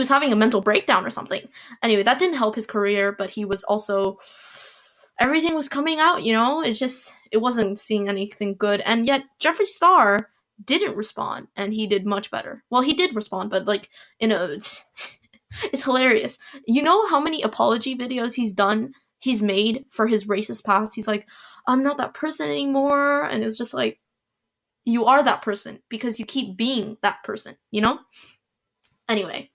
having a mental breakdown or something. Anyway, that didn't help his career, but he was also, everything was coming out, it wasn't seeing anything good. And yet Jeffree Star didn't respond, and he did much better. Well, he did respond, but like in a it's hilarious. You know how many apology videos he's made for his racist past? He's like, I'm not that person anymore. And it's just like, you are that person because you keep being that person, Anyway,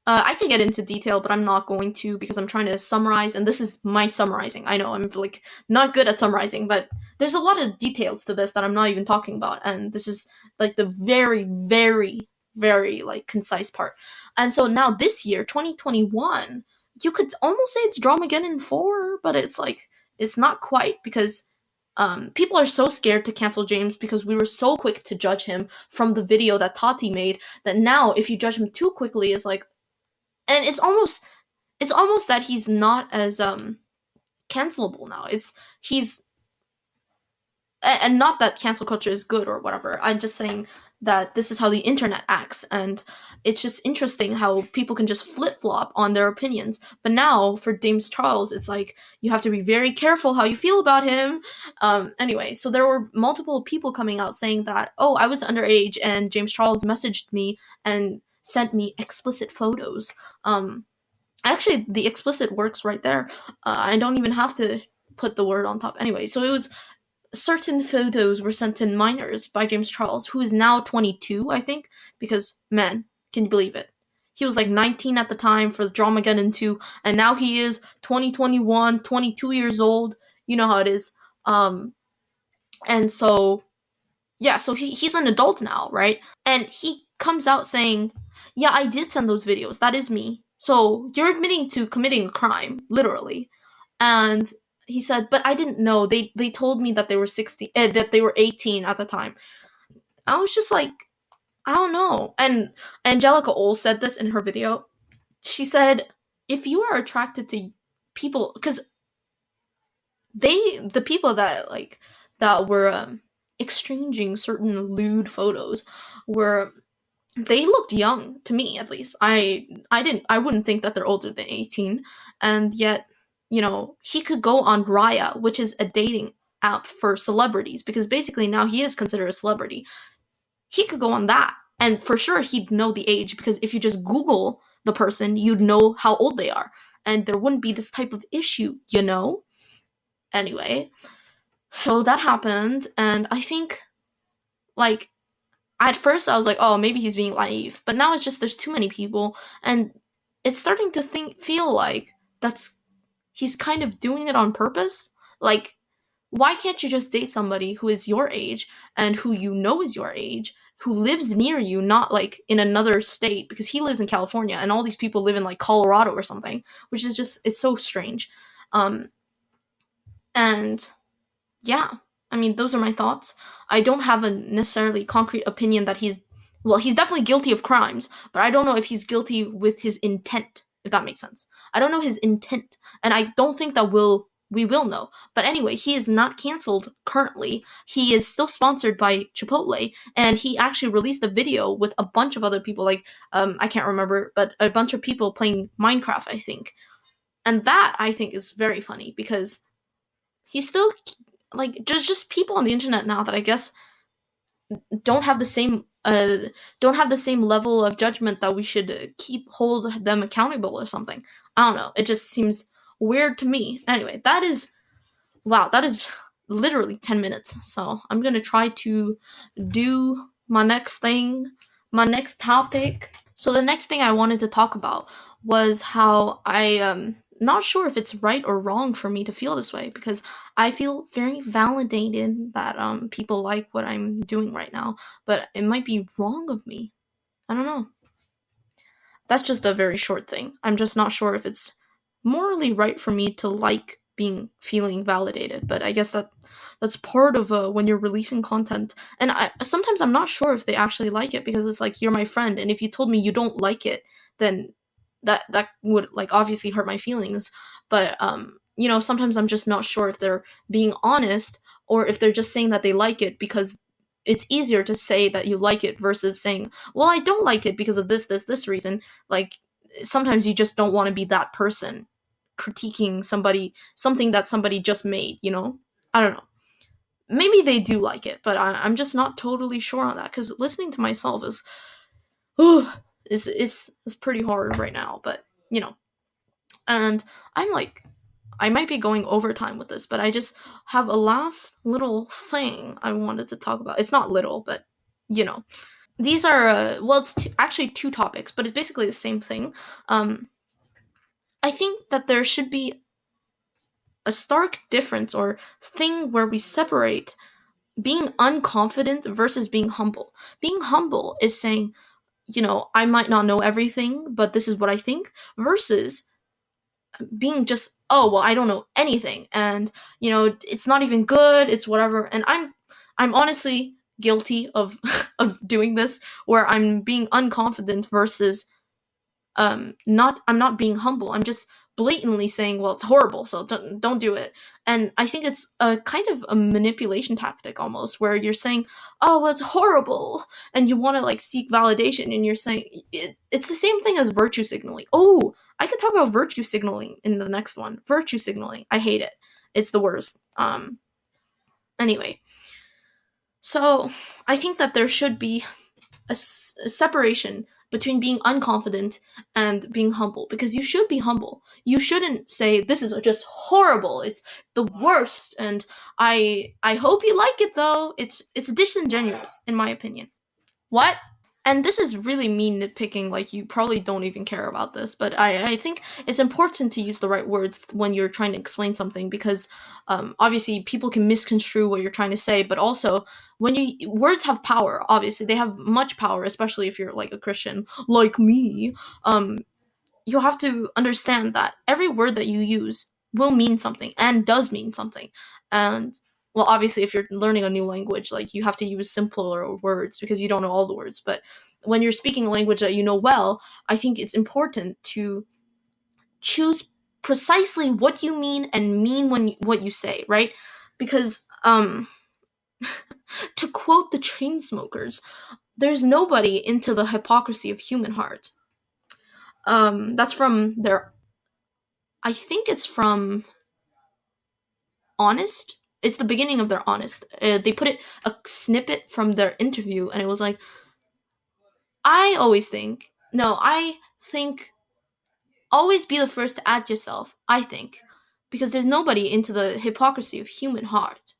I could get into detail, but I'm not going to because I'm trying to summarize, and this is my summarizing. I know I'm like not good at summarizing, but there's a lot of details to this that I'm not even talking about, and this is like the very, very, very like concise part. And so now this year, 2021, you could almost say it's Dramageddon 4, but it's like it's not quite because people are so scared to cancel James because we were so quick to judge him from the video that Tati made that now if you judge him too quickly, it's like, and it's almost that he's not as cancelable now. He's and not that cancel culture is good or whatever. I'm just saying that this is how the internet acts, and it's just interesting how people can just flip-flop on their opinions. But now for James Charles, it's like you have to be very careful how you feel about him. Anyway, so there were multiple people coming out saying that, oh, I was underage and James Charles messaged me and sent me explicit photos. Actually, the explicit works right there. I don't even have to put the word on top. Anyway, so it was certain photos were sent to minors by James Charles, who is now 22, I think, because, man, can you believe it? He was like 19 at the time for Dramageddon 2, and now he is 2021, 22 years old. You know how it is. And so, yeah, so he's an adult now, right? And he comes out saying, yeah, I did send those videos. That is me. So you're admitting to committing a crime, literally. And he said, but I didn't know. They told me that they were 16, that they were 18 at the time. I was just like, I don't know. And Angelica Ohl said this in her video. She said, if you are attracted to people, because the people that were exchanging certain lewd photos they looked young to me, at least. I wouldn't think that they're older than 18, and yet, he could go on Raya, which is a dating app for celebrities, because basically now he is considered a celebrity. He could go on that, and for sure he'd know the age, because if you just Google the person, you'd know how old they are, and there wouldn't be this type of issue, Anyway, so that happened, and I think, like, at first I was like, oh, maybe he's being naive, but now it's just there's too many people, and it's starting to feel like he's kind of doing it on purpose. Like, why can't you just date somebody who is your age and who you know is your age, who lives near you, not like in another state, because he lives in California and all these people live in like Colorado or something, which is just, it's so strange. And yeah, I mean, those are my thoughts. I don't have a necessarily concrete opinion that he's definitely guilty of crimes, but I don't know if he's guilty with his intent, if that makes sense. I don't know his intent, and I don't think that we will know. But anyway, he is not canceled currently. He is still sponsored by Chipotle, and he actually released a video with a bunch of other people, like, I can't remember, but a bunch of people playing Minecraft, I think. And that, I think, is very funny, because he's still, like, just people on the internet now that I guess don't have the same level of judgment that we should hold them accountable or something. I don't know. It just seems weird to me. Anyway, that is literally 10 minutes. So I'm gonna try to do my next topic. So the next thing I wanted to talk about was how I not sure if it's right or wrong for me to feel this way, because I feel very validated that people like what I'm doing right now, but it might be wrong of me. I don't know. That's just a very short thing. I'm just not sure if it's morally right for me to like feeling validated, but I guess that's part of when you're releasing content. And sometimes I'm not sure if they actually like it, because it's like, you're my friend, and if you told me you don't like it, then that would like obviously hurt my feelings. But sometimes I'm just not sure if they're being honest or if they're just saying that they like it because it's easier to say that you like it versus saying, well, I don't like it because of this reason. Like sometimes you just don't want to be that person critiquing something that somebody just made. I don't know. Maybe they do like it, but I'm just not totally sure on that because listening to myself ooh, is pretty hard right now. But you know, and I'm like, I might be going overtime with this, but I just have a last little thing I wanted to talk about. It's not little, but you know, these are well, it's actually two topics, but it's basically the same thing. Um, I think that there should be a stark difference or thing where we separate being unconfident versus being humble. Being humble is saying, I might not know everything, but this is what I think, versus being just, oh, well, I don't know anything. And, it's not even good, it's whatever. And I'm honestly guilty of of doing this where I'm being unconfident versus not I'm not being humble. I'm just blatantly saying, well, it's horrible, so don't do it. And I think it's a kind of a manipulation tactic almost, where you're saying, oh, well, it's horrible, and you want to like seek validation, and you're saying it's the same thing as virtue signaling. Oh, I could talk about virtue signaling in the next one. Virtue signaling, I hate it. It's the worst. Anyway, so I think that there should be a separation between being unconfident and being humble, because you should be humble. You shouldn't say this is just horrible, it's the worst, and I hope you like it though. It's disingenuous in my opinion. What? And this is really me nitpicking, like you probably don't even care about this, but I think it's important to use the right words when you're trying to explain something, because obviously people can misconstrue what you're trying to say, but also when words have power, obviously they have much power, especially if you're like a Christian like me. You have to understand that every word that you use will mean something and does mean something. And well, obviously if you're learning a new language, like you have to use simpler words because you don't know all the words. But when you're speaking a language that you know well, I think it's important to choose precisely what you mean and mean what you say, right? Because to quote the Chainsmokers, there's nobody into the hypocrisy of human heart. That's from their, I think it's from Honest. It's the beginning of their Honest. They put it a snippet from their interview, and it was like, I think always be the first to add yourself. I think, because there's nobody into the hypocrisy of human heart.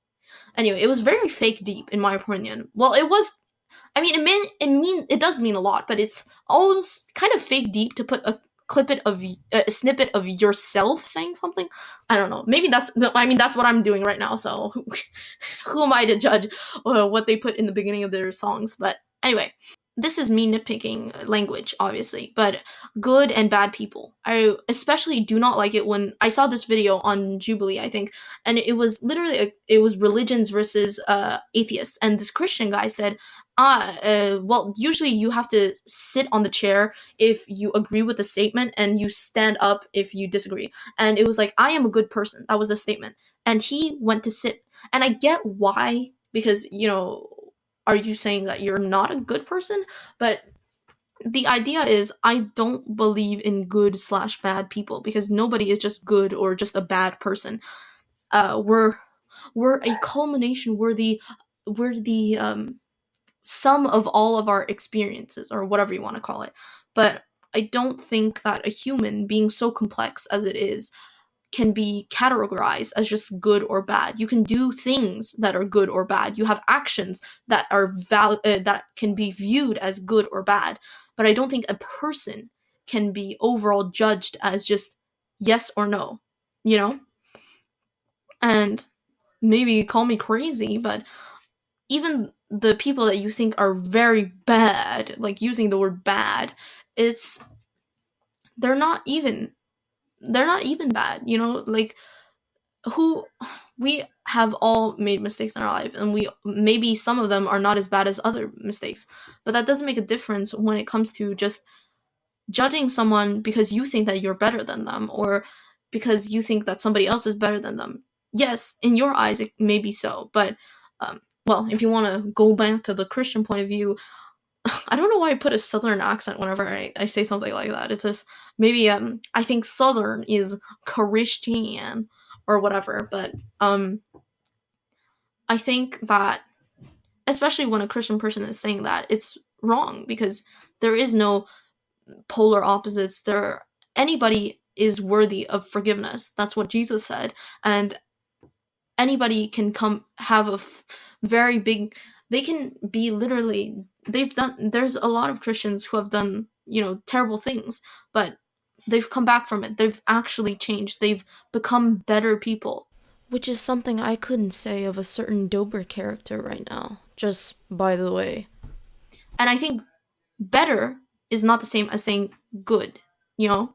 Anyway, it was very fake deep in my opinion. Well, it was. I mean, it does mean a lot, but it's almost kind of fake deep to put a snippet of yourself saying something. I don't know. Maybe that's what I'm doing right now. So who am I to judge what they put in the beginning of their songs? But anyway, this is me nitpicking language, obviously, but good and bad people. I especially do not like it when I saw this video on Jubilee, I think, and it was literally it was religions versus atheists, and this Christian guy said, well, usually you have to sit on the chair if you agree with the statement, and you stand up if you disagree. And it was like, I am a good person. That was the statement, and he went to sit, and I get why, because are you saying that you're not a good person? But the idea is, I don't believe in good/bad people, because nobody is just good or just a bad person. We're a culmination. We're the sum of all of our experiences, or whatever you want to call it. But I don't think that a human being so complex as it is can be categorized as just good or bad. You can do things that are good or bad. You have actions that are that can be viewed as good or bad. But I don't think a person can be overall judged as just yes or no, you know? And maybe call me crazy, but even the people that you think are very bad, like using the word bad, it's they're not even bad, like who we have all made mistakes in our life, and we maybe some of them are not as bad as other mistakes, but that doesn't make a difference when it comes to just judging someone because you think that you're better than them, or because you think that somebody else is better than them. Yes, in your eyes it may be so, but well, if you want to go back to the Christian point of view, I don't know why I put a southern accent whenever I say something like that. It's just maybe I think southern is Christian or whatever, but I think that especially when a Christian person is saying that, it's wrong because there is no polar opposites. Anybody is worthy of forgiveness. That's what Jesus said, and anybody can come have very big. They can be literally. They've done. There's a lot of Christians who have done terrible things, but they've come back from it. They've actually changed. They've become better people, which is something I couldn't say of a certain Dober character right now. Just by the way, and I think better is not the same as saying good. You know,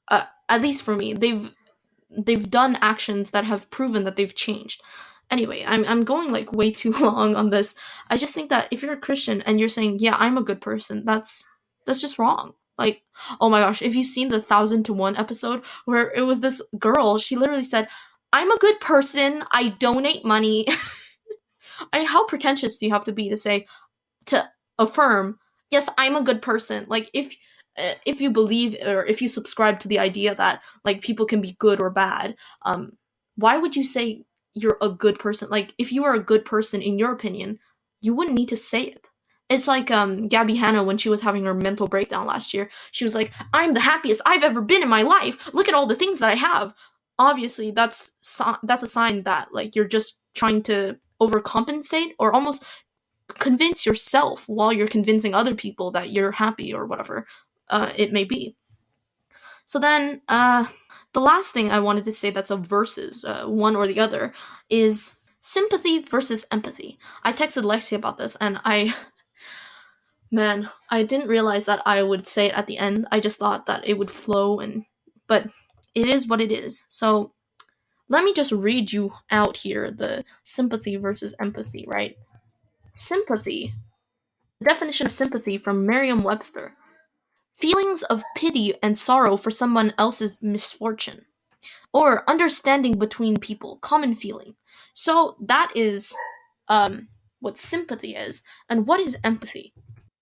at least for me, they've done actions that have proven that they've changed. Anyway, I'm going like way too long on this. I just think that if you're a Christian and you're saying, yeah, I'm a good person, that's just wrong. Like, oh my gosh, if you've seen the 1000 to 1 episode where it was this girl, she literally said, I'm a good person, I donate money. How pretentious do you have to be to affirm, yes, I'm a good person? Like, if you believe or if you subscribe to the idea that like people can be good or bad, why would you say you're a good person? Like, if you are a good person in your opinion, you wouldn't need to say it. It's like Gabby Hanna when she was having her mental breakdown last year. She was like, I'm the happiest I've ever been in my life. Look at all the things that I have. Obviously, that's a sign that like you're just trying to overcompensate or almost convince yourself while you're convincing other people that you're happy or whatever it may be. So then, the last thing I wanted to say that's a versus, one or the other, is sympathy versus empathy. I texted Lexi about this, and I didn't realize that I would say it at the end. I just thought that it would flow, but it is what it is. So let me just read you out here the sympathy versus empathy, right? Sympathy. Definition of sympathy from Merriam-Webster: feelings of pity and sorrow for someone else's misfortune, or understanding between people, common feeling. So that is what sympathy is. And what is empathy?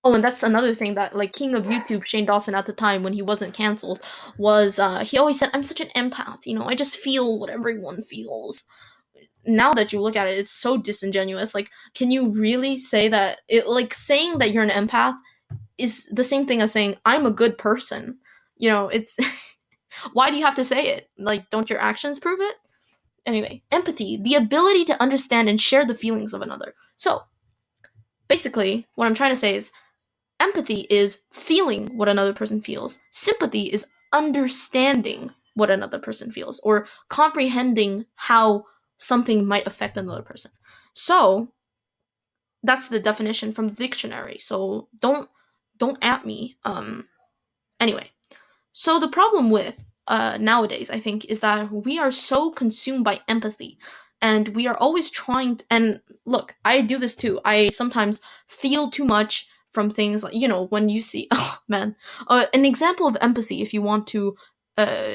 Oh, and that's another thing that, like, king of YouTube, Shane Dawson, at the time when he wasn't canceled, was he always said, I'm such an empath, I just feel what everyone feels. Now that you look at it, it's so disingenuous. Like, can you really say that? Saying that you're an empath is the same thing as saying I'm a good person. It's why do you have to say it? Like, don't your actions prove it? Anyway, empathy, the ability to understand and share the feelings of another. So, basically, what I'm trying to say is empathy is feeling what another person feels. Sympathy is understanding what another person feels or comprehending how something might affect another person. So, that's the definition from the dictionary. So, don't at me. Anyway, so the problem with nowadays, I think, is that we are so consumed by empathy, and we are always trying to, and look, I do this too. I sometimes feel too much from things like, when you see, oh man, an example of empathy, if you want to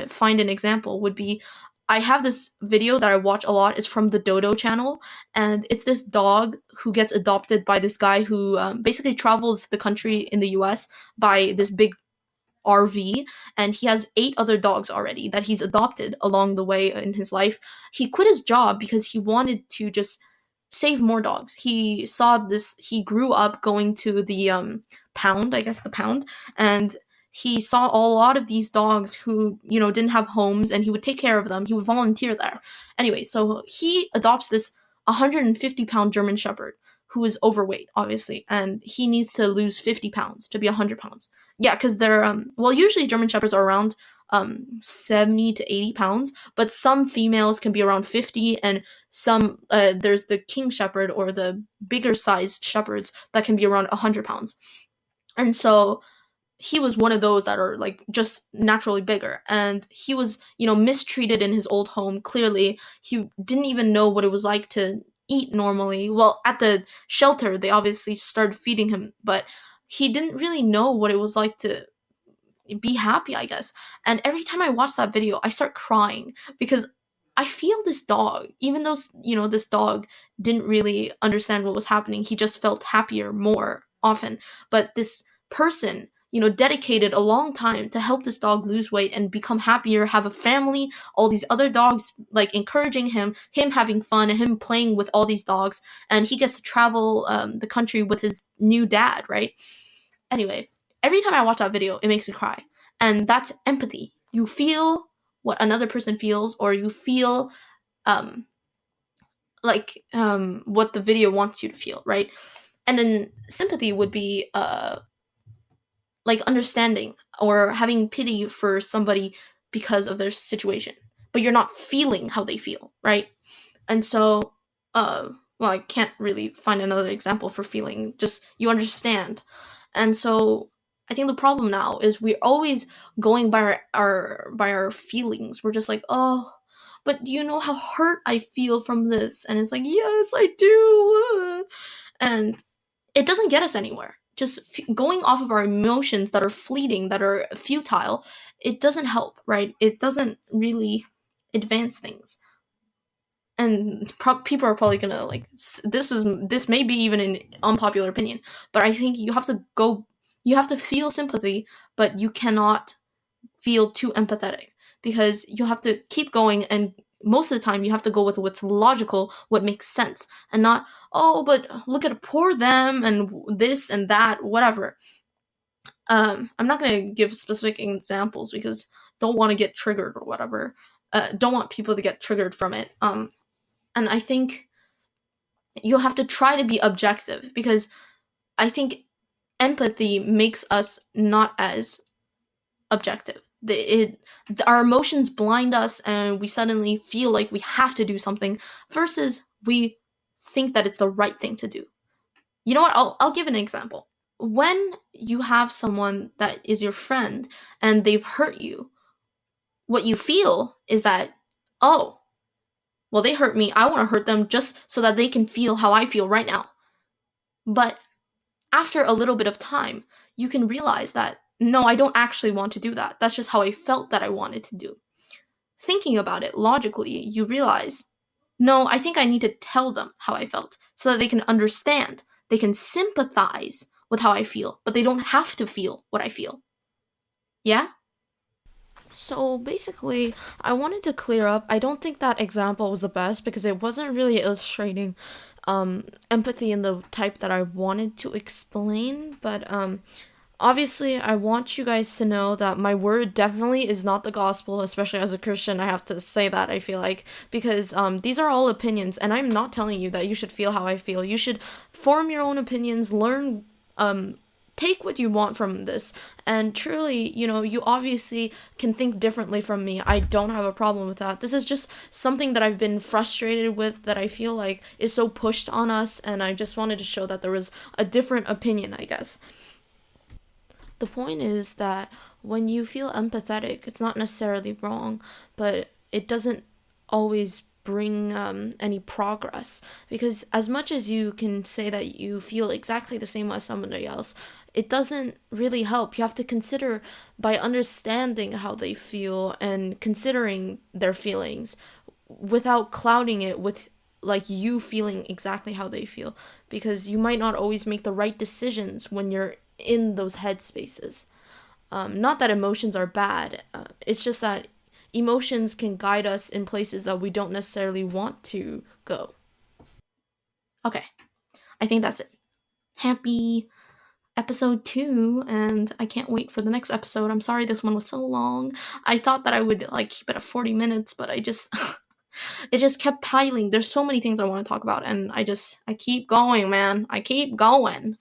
find an example, would be, I have this video that I watch a lot. It's from the Dodo channel, and it's this dog who gets adopted by this guy who basically travels the country in the US by this big RV, and he has 8 other dogs already that he's adopted along the way in his life. He quit his job because he wanted to just save more dogs. He grew up going to the pound, I guess the pound, and he saw a lot of these dogs who, didn't have homes, and he would take care of them. He would volunteer there. Anyway, so he adopts this 150-pound German Shepherd who is overweight, obviously, and he needs to lose 50 pounds to be 100 pounds. Yeah, because they're, usually German Shepherds are around 70 to 80 pounds, but some females can be around 50, and some, there's the King Shepherd or the bigger sized Shepherds that can be around 100 pounds. And so he was one of those that are like just naturally bigger, and he was, mistreated in his old home. Clearly, he didn't even know what it was like to eat normally. Well, at the shelter, they obviously started feeding him, but he didn't really know what it was like to be happy, I guess. And every time I watch that video, I start crying because I feel this dog, even though, this dog didn't really understand what was happening, he just felt happier more often. But this person, dedicated a long time to help this dog lose weight and become happier, have a family, all these other dogs like encouraging him having fun, and him playing with all these dogs, and he gets to travel the country with his new dad, right? Anyway, every time I watch that video, it makes me cry. And that's empathy. You feel what another person feels, or you feel um what the video wants you to feel, right? And then sympathy would be like understanding or having pity for somebody because of their situation, but you're not feeling how they feel, right? And so well, I can't really find another example for feeling, just you understand. And so I think the problem now is we're always going by our feelings. We're just like, oh, but do you know how hurt I feel from this? And it's like, yes, I do. And it doesn't get us anywhere. Just going off of our emotions that are fleeting, that are futile, it doesn't help, right? It doesn't really advance things. And people are probably gonna like, this may be even an unpopular opinion, but I think you have to feel sympathy, but you cannot feel too empathetic, because you have to keep going, and most of the time you have to go with what's logical, what makes sense, and not, oh, but look at poor them and this and that, whatever. I'm not gonna give specific examples because don't want to get triggered or whatever. Don't want people to get triggered from it. And I think you'll have to try to be objective, because I think empathy makes us not as objective. Our emotions blind us, and we suddenly feel like we have to do something versus we think that it's the right thing to do. You know what? I'll give an example. When you have someone that is your friend and they've hurt you, what you feel is that, oh, well, they hurt me. I want to hurt them just so that they can feel how I feel right now. But after a little bit of time, you can realize that, no, I don't actually want to do that. That's just how I felt that I wanted to do. Thinking about it logically, you realize, no, I think I need to tell them how I felt so that they can understand. They can sympathize with how I feel, but they don't have to feel what I feel. Yeah? So basically, I wanted to clear up. I don't think that example was the best because it wasn't really illustrating empathy in the type that I wanted to explain. But obviously, I want you guys to know that my word definitely is not the gospel, especially as a Christian. I have to say that, I feel like, because these are all opinions, and I'm not telling you that you should feel how I feel. You should form your own opinions, learn, take what you want from this, and truly, you obviously can think differently from me. I don't have a problem with that. This is just something that I've been frustrated with, that I feel like is so pushed on us, and I just wanted to show that there was a different opinion, I guess. The point is that when you feel empathetic, it's not necessarily wrong, but it doesn't always bring any progress, because as much as you can say that you feel exactly the same as somebody else, it doesn't really help. You have to consider, by understanding how they feel and considering their feelings without clouding it with like you feeling exactly how they feel, because you might not always make the right decisions when you're in those headspaces. Not that emotions are bad, it's just that emotions can guide us in places that we don't necessarily want to go. Okay, I think that's it. Happy episode 2, and I can't wait for the next episode. I'm sorry this one was so long. I thought that I would like keep it at 40 minutes, but I just it just kept piling. There's so many things I want to talk about, and I keep going, man. I keep going.